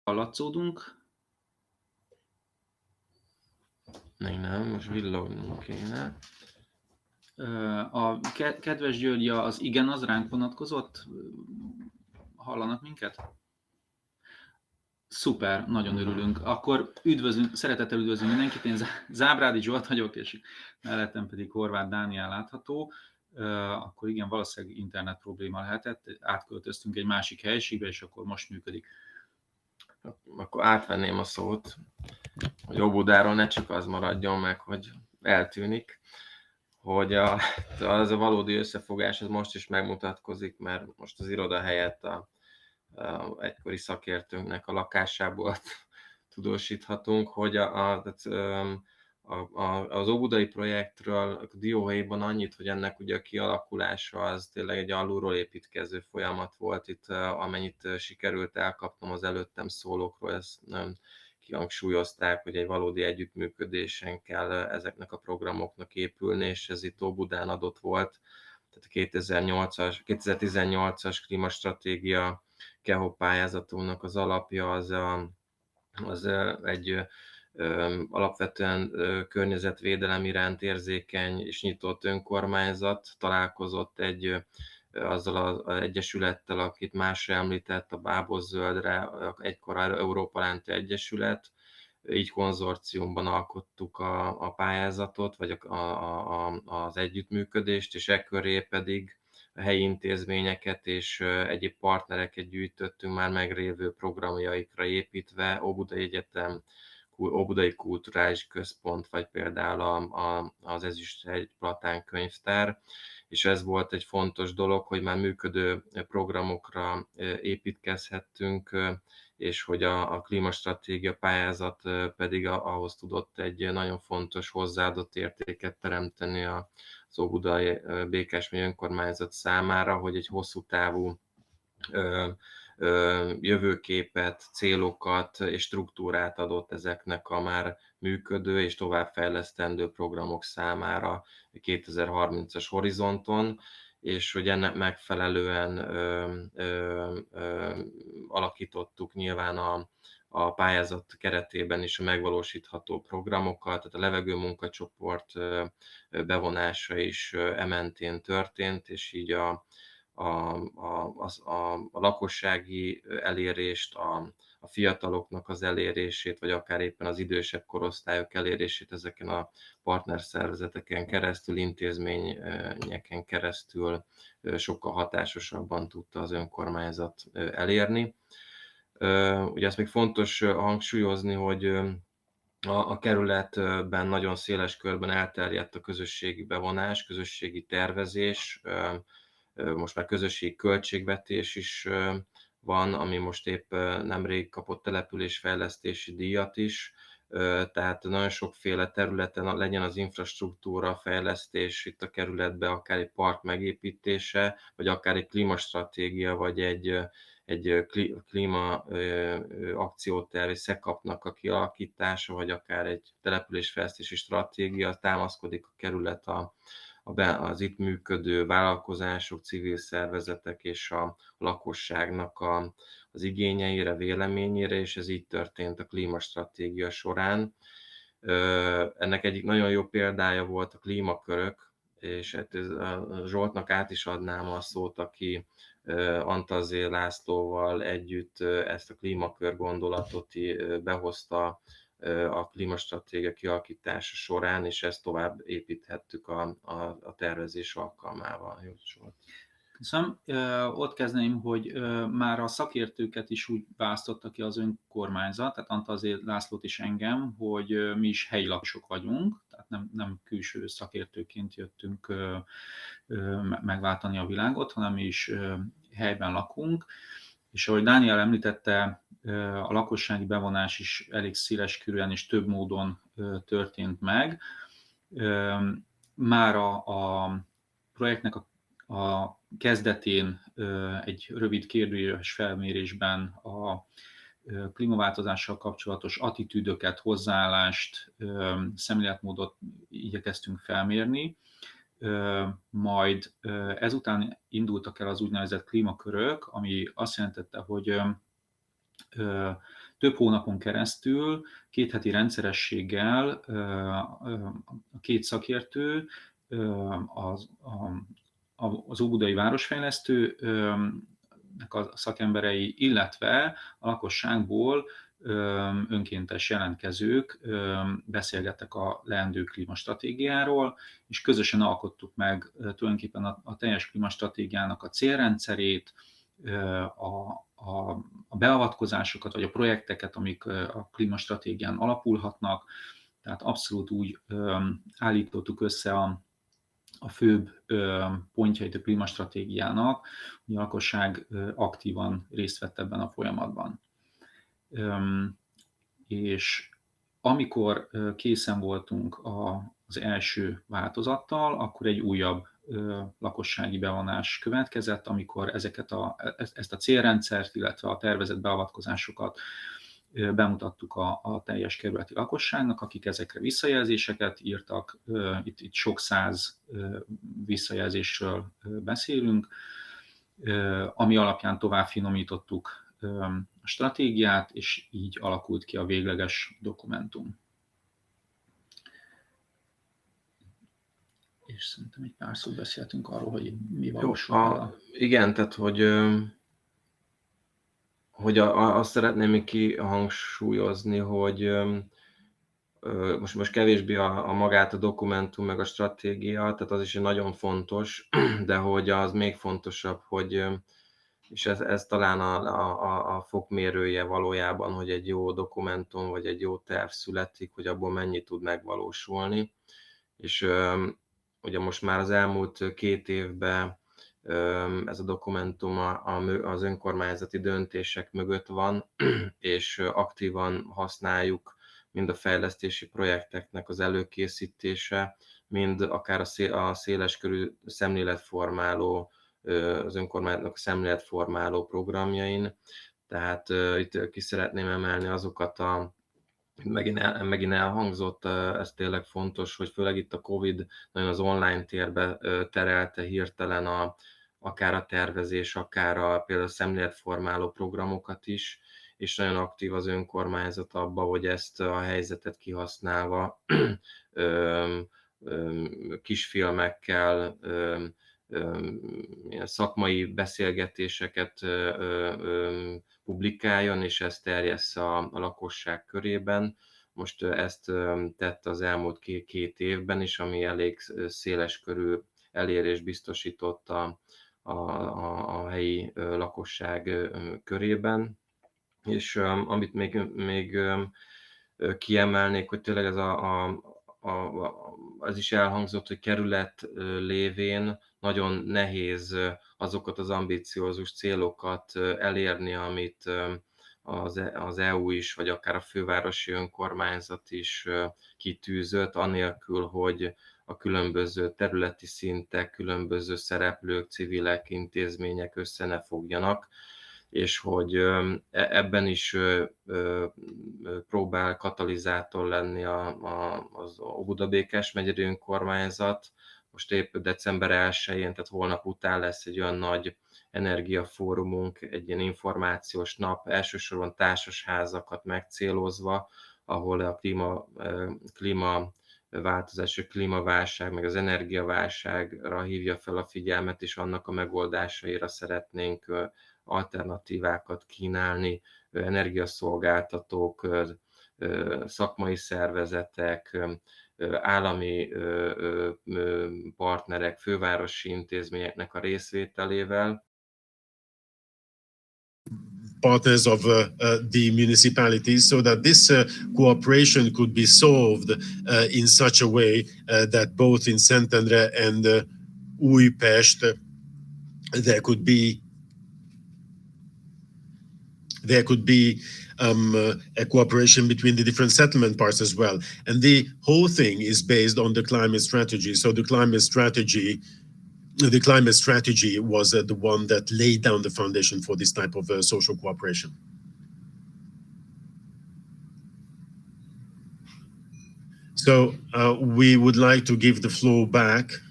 hallatszódunk. Még nem, most villognunk kéne. A kedves György, az igen, az ránk vonatkozott? Hallanak minket? Szuper, nagyon örülünk. Akkor szeretettel üdvözlünk mindenkit. Én Zábrádi Zsolt vagyok, és mellettem pedig Horváth Dániel látható. Akkor igen, valószínűleg internet probléma lehetett. Átköltöztünk egy másik helyiségbe, és akkor most működik.
Akkor átvenném a szót, hogy Óbudáról ne csak az maradjon meg, hogy eltűnik, hogy az a valódi összefogás az most is megmutatkozik, mert most az iroda helyett a egykori szakértőnknek a lakásából tudósíthatunk, hogy az óbudai projektről a dióhéjban annyit, hogy ennek ugye a kialakulása az tényleg egy alulról építkező folyamat volt itt, amennyit sikerült elkapnom az előttem szólókról, ezt nem kihangsúlyozták, hogy egy valódi együttműködésen kell ezeknek a programoknak épülni, és ez itt Óbudán adott volt. Tehát a 2018-as klímastratégia KEHO pályázatunknak az alapja az egy alapvetően környezetvédelem iránt érzékeny és nyitott önkormányzat találkozott azzal az egyesülettel, akit másra említett, a Bábos Zöldre, egykor Európa Lánti Egyesület. Így konzorciumban alkottuk a pályázatot, vagy az együttműködést, és ekköré pedig a helyi intézményeket és egyéb partnereket gyűjtöttünk már megrévő programjaikra építve, Óbudai Egyetem, Óbudai Kulturális Központ, vagy például az Ezüsthegy Platán Könyvtár, és ez volt egy fontos dolog, hogy már működő programokra építkezhettünk, és hogy a klímastratégia pályázat pedig ahhoz tudott egy nagyon fontos hozzáadott értéket teremteni az Óbudai Békás megyei önkormányzat számára, hogy egy hosszú távú jövőképet, célokat és struktúrát adott ezeknek a már működő és továbbfejlesztendő programok számára 2030-as horizonton, és hogy ennek megfelelően alakítottuk nyilván a pályázat keretében is a megvalósítható programokat, tehát a levegőmunkacsoport bevonása is ementén történt, és így a lakossági elérést, a fiataloknak az elérését, vagy akár éppen az idősebb korosztályok elérését ezeken a partnerszervezeteken keresztül, intézményeken keresztül sokkal hatásosabban tudta az önkormányzat elérni. Ugye ezt még fontos hangsúlyozni, hogy a kerületben nagyon széles körben elterjedt a közösségi bevonás, közösségi tervezés, most már közösségi költségvetés is van, ami most épp nemrég kapott településfejlesztési díjat is, tehát nagyon sokféle területen legyen az infrastruktúra fejlesztés itt a kerületben, akár egy park megépítése, vagy akár egy klímastratégia, vagy egy klíma akcióterv, egy SZEKAP-nak a kialakítása, vagy akár egy településfejlesztési stratégia, támaszkodik a kerület az itt működő vállalkozások, civil szervezetek és a lakosságnak az igényeire, véleményére, és ez így történt a klímastratégia során. Ennek egyik nagyon jó példája volt a klímakörök, és hát Zsoltnak át is adnám a szót, aki Antazé Lászlóval együtt ezt a klímakör gondolatot behozta a klímastratégia kialakítása során, és ezt tovább építhettük a tervezés alkalmával. Jó,
Köszönöm. Ott kezdeném, hogy már a szakértőket is úgy választotta ki az önkormányzat, tehát Antazé Lászlót is engem, hogy mi is helyi lakosok vagyunk, tehát nem külső szakértőként jöttünk megváltani a világot, hanem mi is helyben lakunk. És ahogy Dániel említette, a lakossági bevonás is elég széleskörűen és több módon történt meg. Már a projektnek a kezdetén egy rövid kérdőíves felmérésben a klímaváltozással kapcsolatos attitűdöket, hozzáállást, szemléletmódot igyekeztünk felmérni. Majd ezután indultak el az úgynevezett klímakörök, ami azt jelentette, hogy több hónapon keresztül, 2 heti rendszerességgel a 2 szakértő, az óbudai városfejlesztőnek a szakemberei, illetve a lakosságból önkéntes jelentkezők beszélgettek a leendő klímastratégiáról, és közösen alkottuk meg tulajdonképpen a teljes klímastratégiának a célrendszerét, a beavatkozásokat, vagy a projekteket, amik a klímastratégián alapulhatnak. Tehát abszolút úgy állítottuk össze a főbb pontjait a klímastratégiának, hogy a lakosság aktívan részt vett ebben a folyamatban. És amikor készen voltunk az első változattal, akkor egy újabb lakossági bevonás következett, amikor ezt a célrendszert, illetve a tervezett beavatkozásokat bemutattuk a teljes kerületi lakosságnak, akik ezekre visszajelzéseket írtak. Itt sok száz visszajelzésről beszélünk, ami alapján tovább finomítottuk a stratégiát, és így alakult ki a végleges dokumentum. És szerintem egy pár szót beszéltünk arról, hogy mi valósul.
Igen, tehát hogy azt szeretném még kihangsúlyozni, hogy most kevésbé a magát a dokumentum, meg a stratégia, tehát az is nagyon fontos, de hogy az még fontosabb, hogy, és ez talán a fokmérője valójában, hogy egy jó dokumentum, vagy egy jó terv születik, hogy abból mennyi tud megvalósulni. És ugye most már az elmúlt 2 évben ez a dokumentum az önkormányzati döntések mögött van, és aktívan használjuk mind a fejlesztési projekteknek az előkészítése, mind akár a széleskörű szemléletformáló, az önkormányzatnak szemléletformáló programjain. Tehát itt ki szeretném emelni azokat megint elhangzott, ez tényleg fontos, hogy főleg itt a Covid nagyon az online térbe terelte hirtelen akár a tervezés, akár például a szemléletformáló programokat is, és nagyon aktív az önkormányzat abban, hogy ezt a helyzetet kihasználva kisfilmekkel, szakmai beszélgetéseket publikáljon, és ezt terjessze a lakosság körében. Most ezt tett az elmúlt 2 évben is, ami elég széleskörű elérést biztosított a helyi lakosság körében. És amit még kiemelnék, hogy tényleg ez is elhangzott, hogy kerület lévén nagyon nehéz azokat az ambiciózus célokat elérni, amit az EU is, vagy akár a fővárosi önkormányzat is kitűzött, anélkül, hogy a különböző területi szintek, különböző szereplők, civilek, intézmények össze ne fogjanak, és hogy ebben is próbál katalizátor lenni az Óbuda-Békás megyei önkormányzat. Most épp december 1-én, tehát holnap után lesz egy olyan nagy energiafórumunk, egy ilyen információs nap, elsősorban társasházakat megcélozva, ahol a klímaváltozás, a klímaválság, meg az energiaválságra hívja fel a figyelmet, és annak a megoldásaira szeretnénk alternatívákat kínálni, energiaszolgáltatók, szakmai szervezetek, állami partnerek, fővárosi intézményeknek a részvételével.
Partners of the municipalities, so that this cooperation could be solved in such a way that both in Szentendre and Újpest there could be a cooperation between the different settlement parts as well. And the whole thing is based on the climate strategy. So the climate strategy was the one that laid down the foundation for this type of social cooperation. So we would like to give the floor back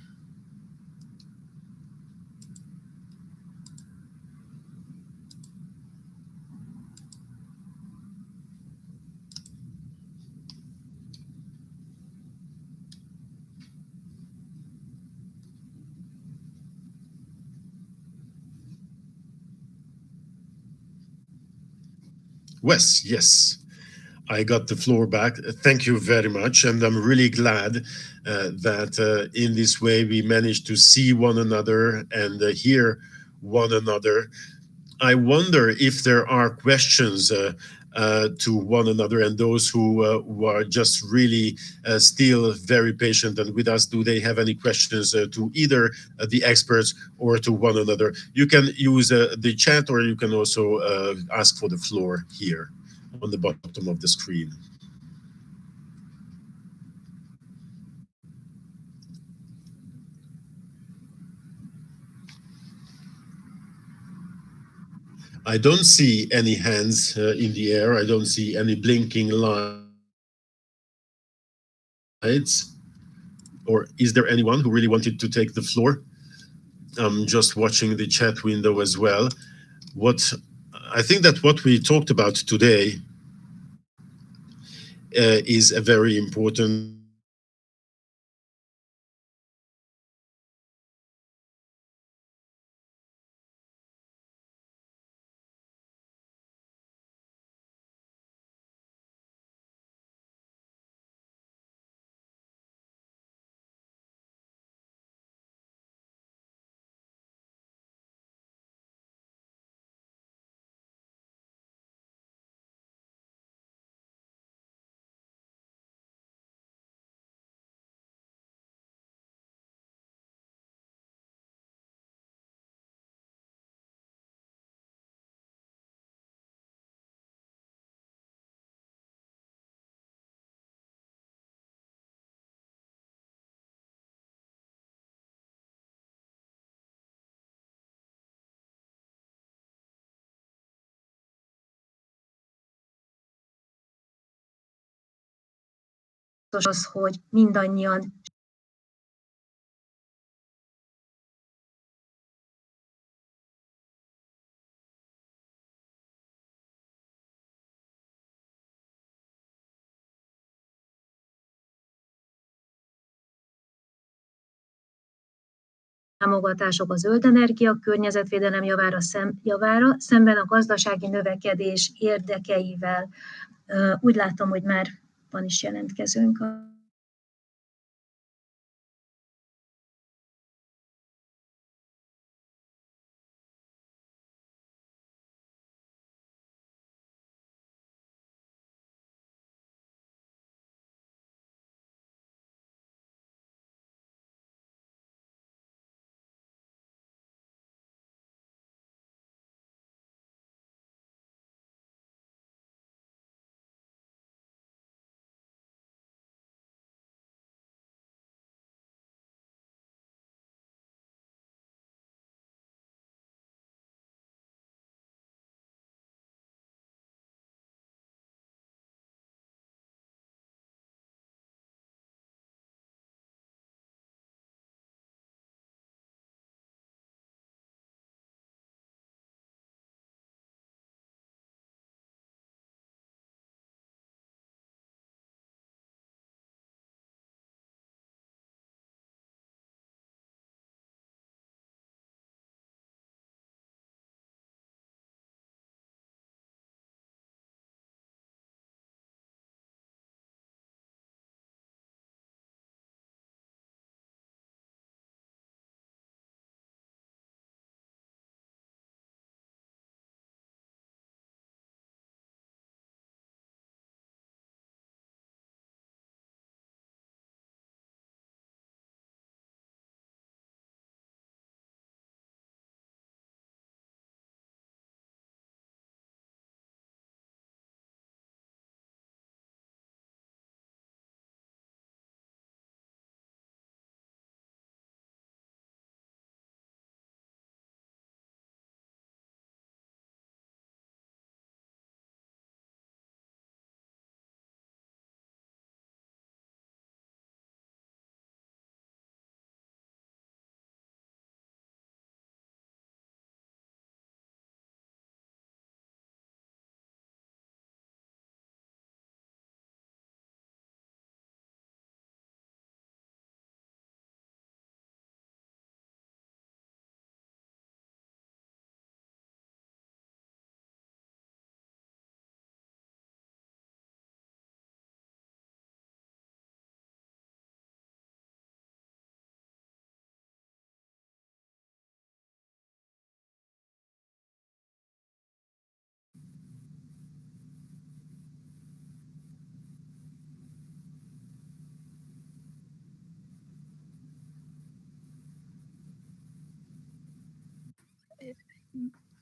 Wes, yes, I got the floor back. Thank you very much. And I'm really glad that in this way we managed to see one another and hear one another. I wonder if there are questions to one another, and those who are just really still very patient and with us, do they have any questions to either the experts or to one another? You can use the chat, or you can also ask for the floor here on the bottom of the screen. I don't see any hands in the air. I don't see any blinking lights. Or is there anyone who really wanted to take the floor? I'm just watching the chat window as well. I think that what we talked about today is a very important
az, hogy mindannyian támogatások a zöld energia, környezetvédelem javára szemben a gazdasági növekedés érdekeivel. Úgy látom, hogy már van is jelentkezőnk.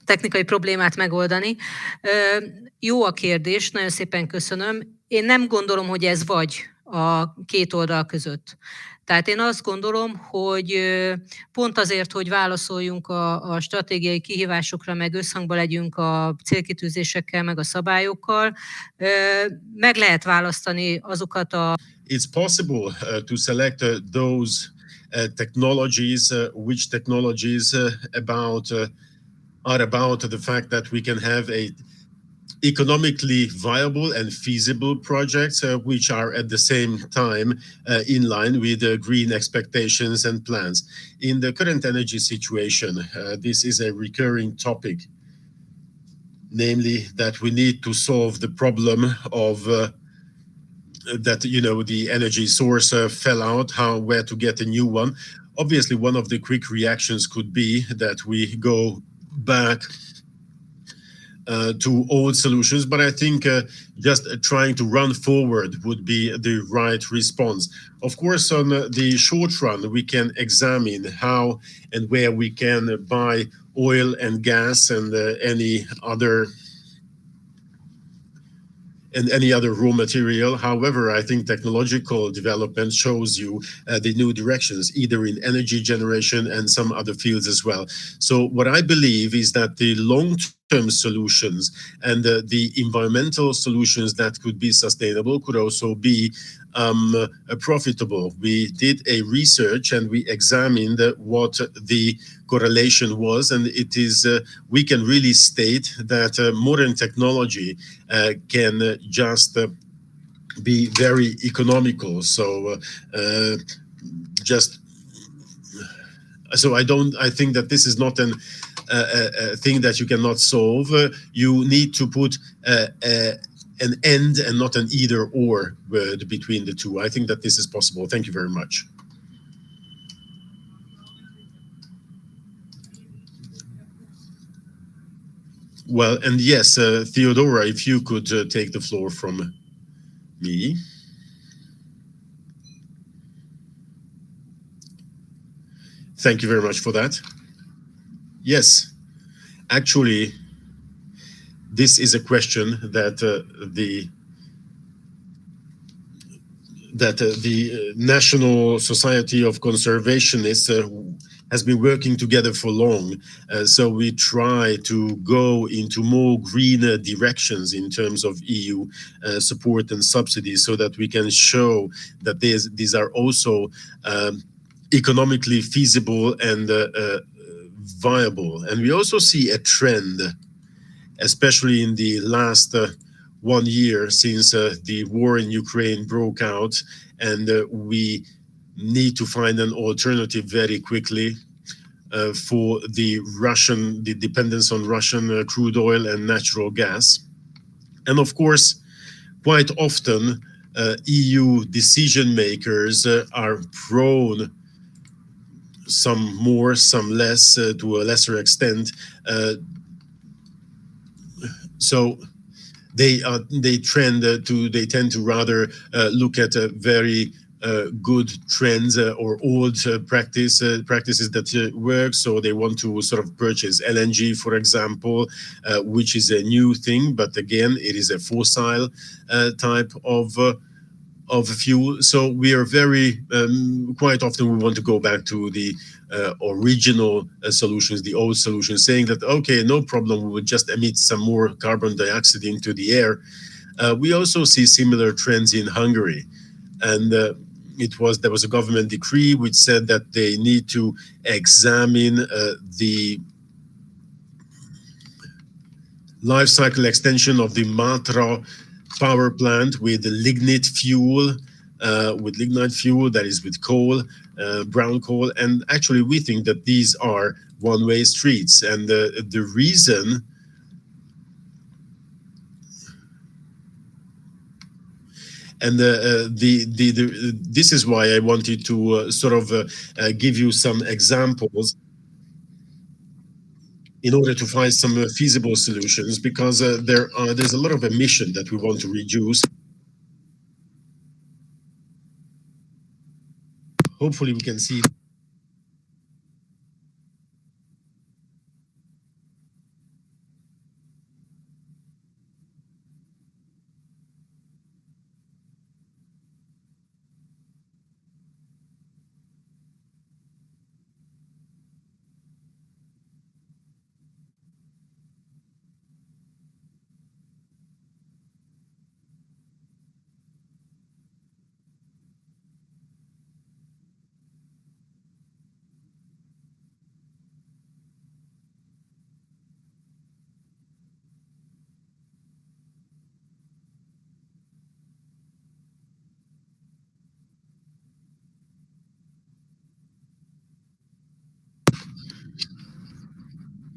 Technikai problémát megoldani. Jó a kérdés, nagyon szépen köszönöm. Én nem gondolom, hogy ez vagy a két oldal között. Tehát én azt gondolom, hogy pont azért, hogy válaszoljunk a stratégiai kihívásokra, meg összhangba legyünk a célkitűzésekkel, meg a szabályokkal, meg lehet választani azokat a...
It's possible to select those technologies, which technologies are about the fact that we can have a economically viable and feasible projects which are at the same time in line with green expectations and plans. In the current energy situation, this is a recurring topic, namely that we need to solve the problem of that, you know, the energy source fell out, where to get a new one. Obviously, one of the quick reactions could be that we go back to old solutions, but I think just trying to run forward would be the right response. Of course, on the short run, we can examine how and where we can buy oil and gas and any other raw material. However, I think technological development shows you the new directions, either in energy generation and some other fields as well. So what I believe is that the long-term solutions and the environmental solutions that could be sustainable could also be profitable. We did a research and we examined what the correlation was, and it is we can really state that modern technology can just be very economical. So I think that this is not a thing that you cannot solve. You need to put an and not an either or word between the two. I think that this is possible. Thank you very much. Well, and yes, Theodora, if you could take the floor from me. Thank you very much for that. Yes, actually, this is a question that the National Society of Conservationists has been working together for long. So we try to go into more greener directions in terms of EU support and subsidies, so that we can show that these are also economically feasible and viable. And we also see a trend, especially in the last 1 year since the war in Ukraine broke out, and we need to find an alternative very quickly for the dependence on Russian crude oil and natural gas. And of course, quite often EU decision makers are prone, some more, some less, to a lesser extent. So they tend to rather look at very good trends or old practices that work. So they want to sort of purchase LNG, for example, which is a new thing, but again, it is a fossil type of fuel. So we are very quite often we want to go back to the original solutions, the old solutions, saying that okay, no problem, we would just emit some more carbon dioxide into the air. We also see similar trends in Hungary, and there was a government decree which said that they need to examine the life cycle extension of the Matra power plant with lignite fuel, that is with coal, brown coal. And actually we think that these are one-way streets. And the reason this is why I wanted to sort of give you some examples in order to find some feasible solutions, because there's a lot of emission that we want to reduce. Hopefully we can see.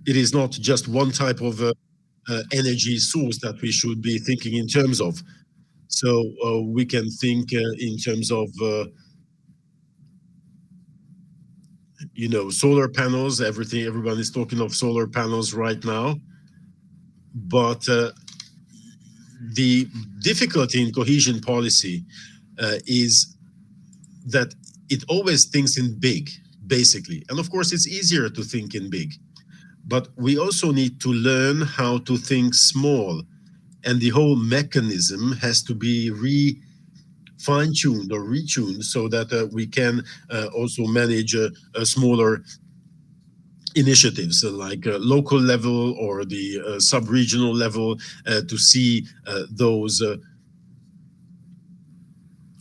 it is not just one type of energy source that we should be thinking in terms of. So we can think in terms of solar panels. Everyone is talking of solar panels right now, but the difficulty in cohesion policy is that it always thinks in big, basically. And of course, it's easier to think in big, but we also need to learn how to think small. And the whole mechanism has to be fine-tuned or retuned so that we can also manage smaller initiatives like local level or the sub-regional level to see those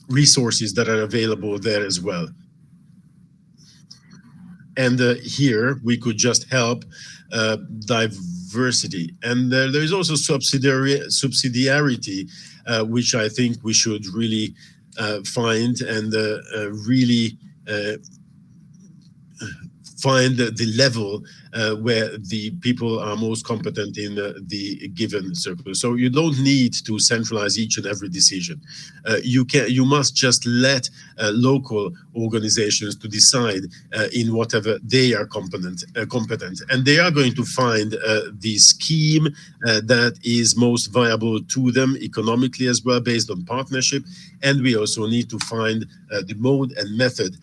resources that are available there as well. And here we could just help diversity. And there is also subsidiarity, which I think we should really find and really find the level where the people are most competent in the given circle. So you don't need to centralize each and every decision. You must just let local organizations to decide in whatever they are competent, and they are going to find the scheme that is most viable to them economically as well, based on partnership. And we also need to find the mode and method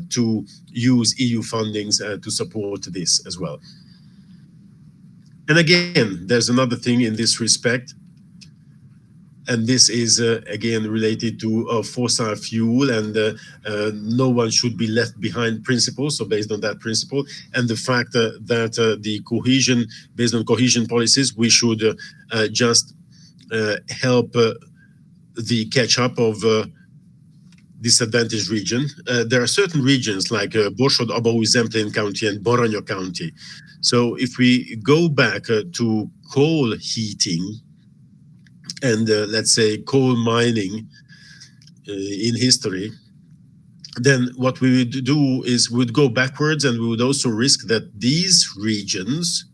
to use EU fundings to support this as well. And again, there's another thing in this respect, and this is again related to fossil fuel and no one should be left behind principle. So based on that principle and the fact that the cohesion, based on cohesion policies, we should just help the catch up of disadvantaged region. There are certain regions like Borsod-Abaúj Zemplén County and Baranya County. So if we go back to coal heating and let's say coal mining in history, then what we would do is we'd go backwards, and we would also risk that these regions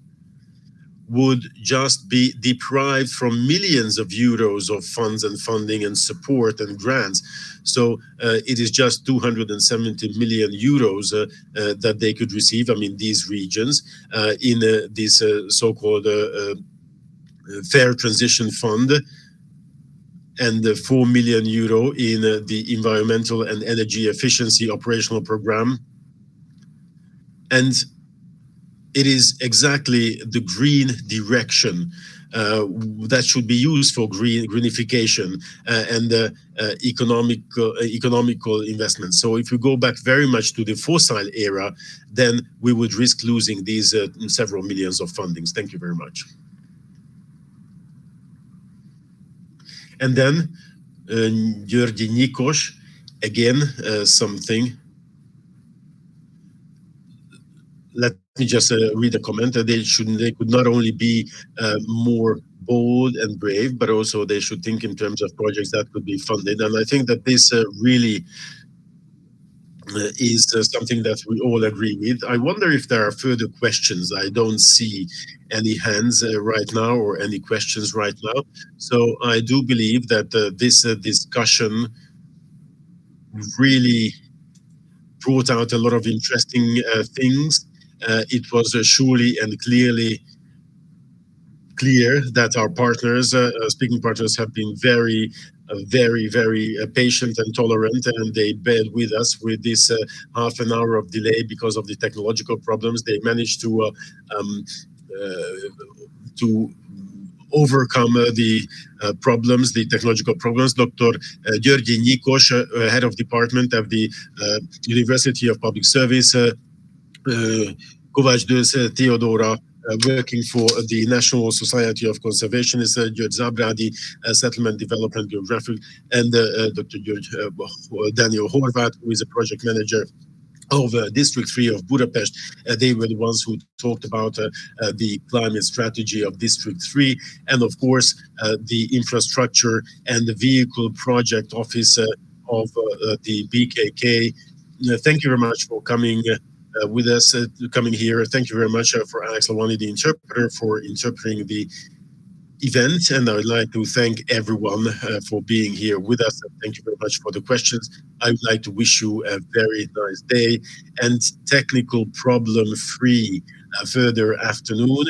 would just be deprived from millions of euros of funds and funding and support and grants. So it is just 270 million euros that they could receive, I mean, these regions, in this so-called Fair Transition Fund, and 4 million euro in the Environmental and Energy Efficiency Operational Program. And it is exactly the green direction that should be used for greenification and economical investment. So if we go back very much to the fossil era, then we would risk losing these several millions of fundings. Thank you very much. And then Györgyi Nyikos, again, something. Let me just read a comment. They could not only be more bold and brave, but also they should think in terms of projects that could be funded. And I think that this really is something that we all agree with. I wonder if there are further questions. I don't see any hands right now or any questions right now. So I do believe that this discussion really brought out a lot of interesting things. It was surely and clearly clear that our partners, speaking partners, have been very patient and tolerant, and they bared with us with this half an hour of delay because of the technological problems. They managed to overcome the problems, the technological problems. Dr. Györgyi Nyikos, head of department of the University of Public Service, Kovács Dősz Theodora, working for the National Society of Conservationists, György Zábrádi, Settlement Development Geographic, and Dr. Daniel Horváth, who is a project manager of District 3 of Budapest. They were the ones who talked about the climate strategy of District 3, and of course the infrastructure and the vehicle project office of the BKK. Thank you very much for coming with us coming here. Thank you very much for Alex Lawani, the interpreter, for interpreting the event. And I would like to thank everyone for being here with us. And thank you very much for the questions. I would like to wish you a very nice day and technical problem-free further afternoon.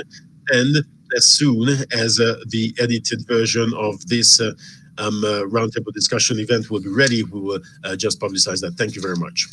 And as soon as the edited version of this roundtable discussion event will be ready, we will just publicize that. Thank you very much.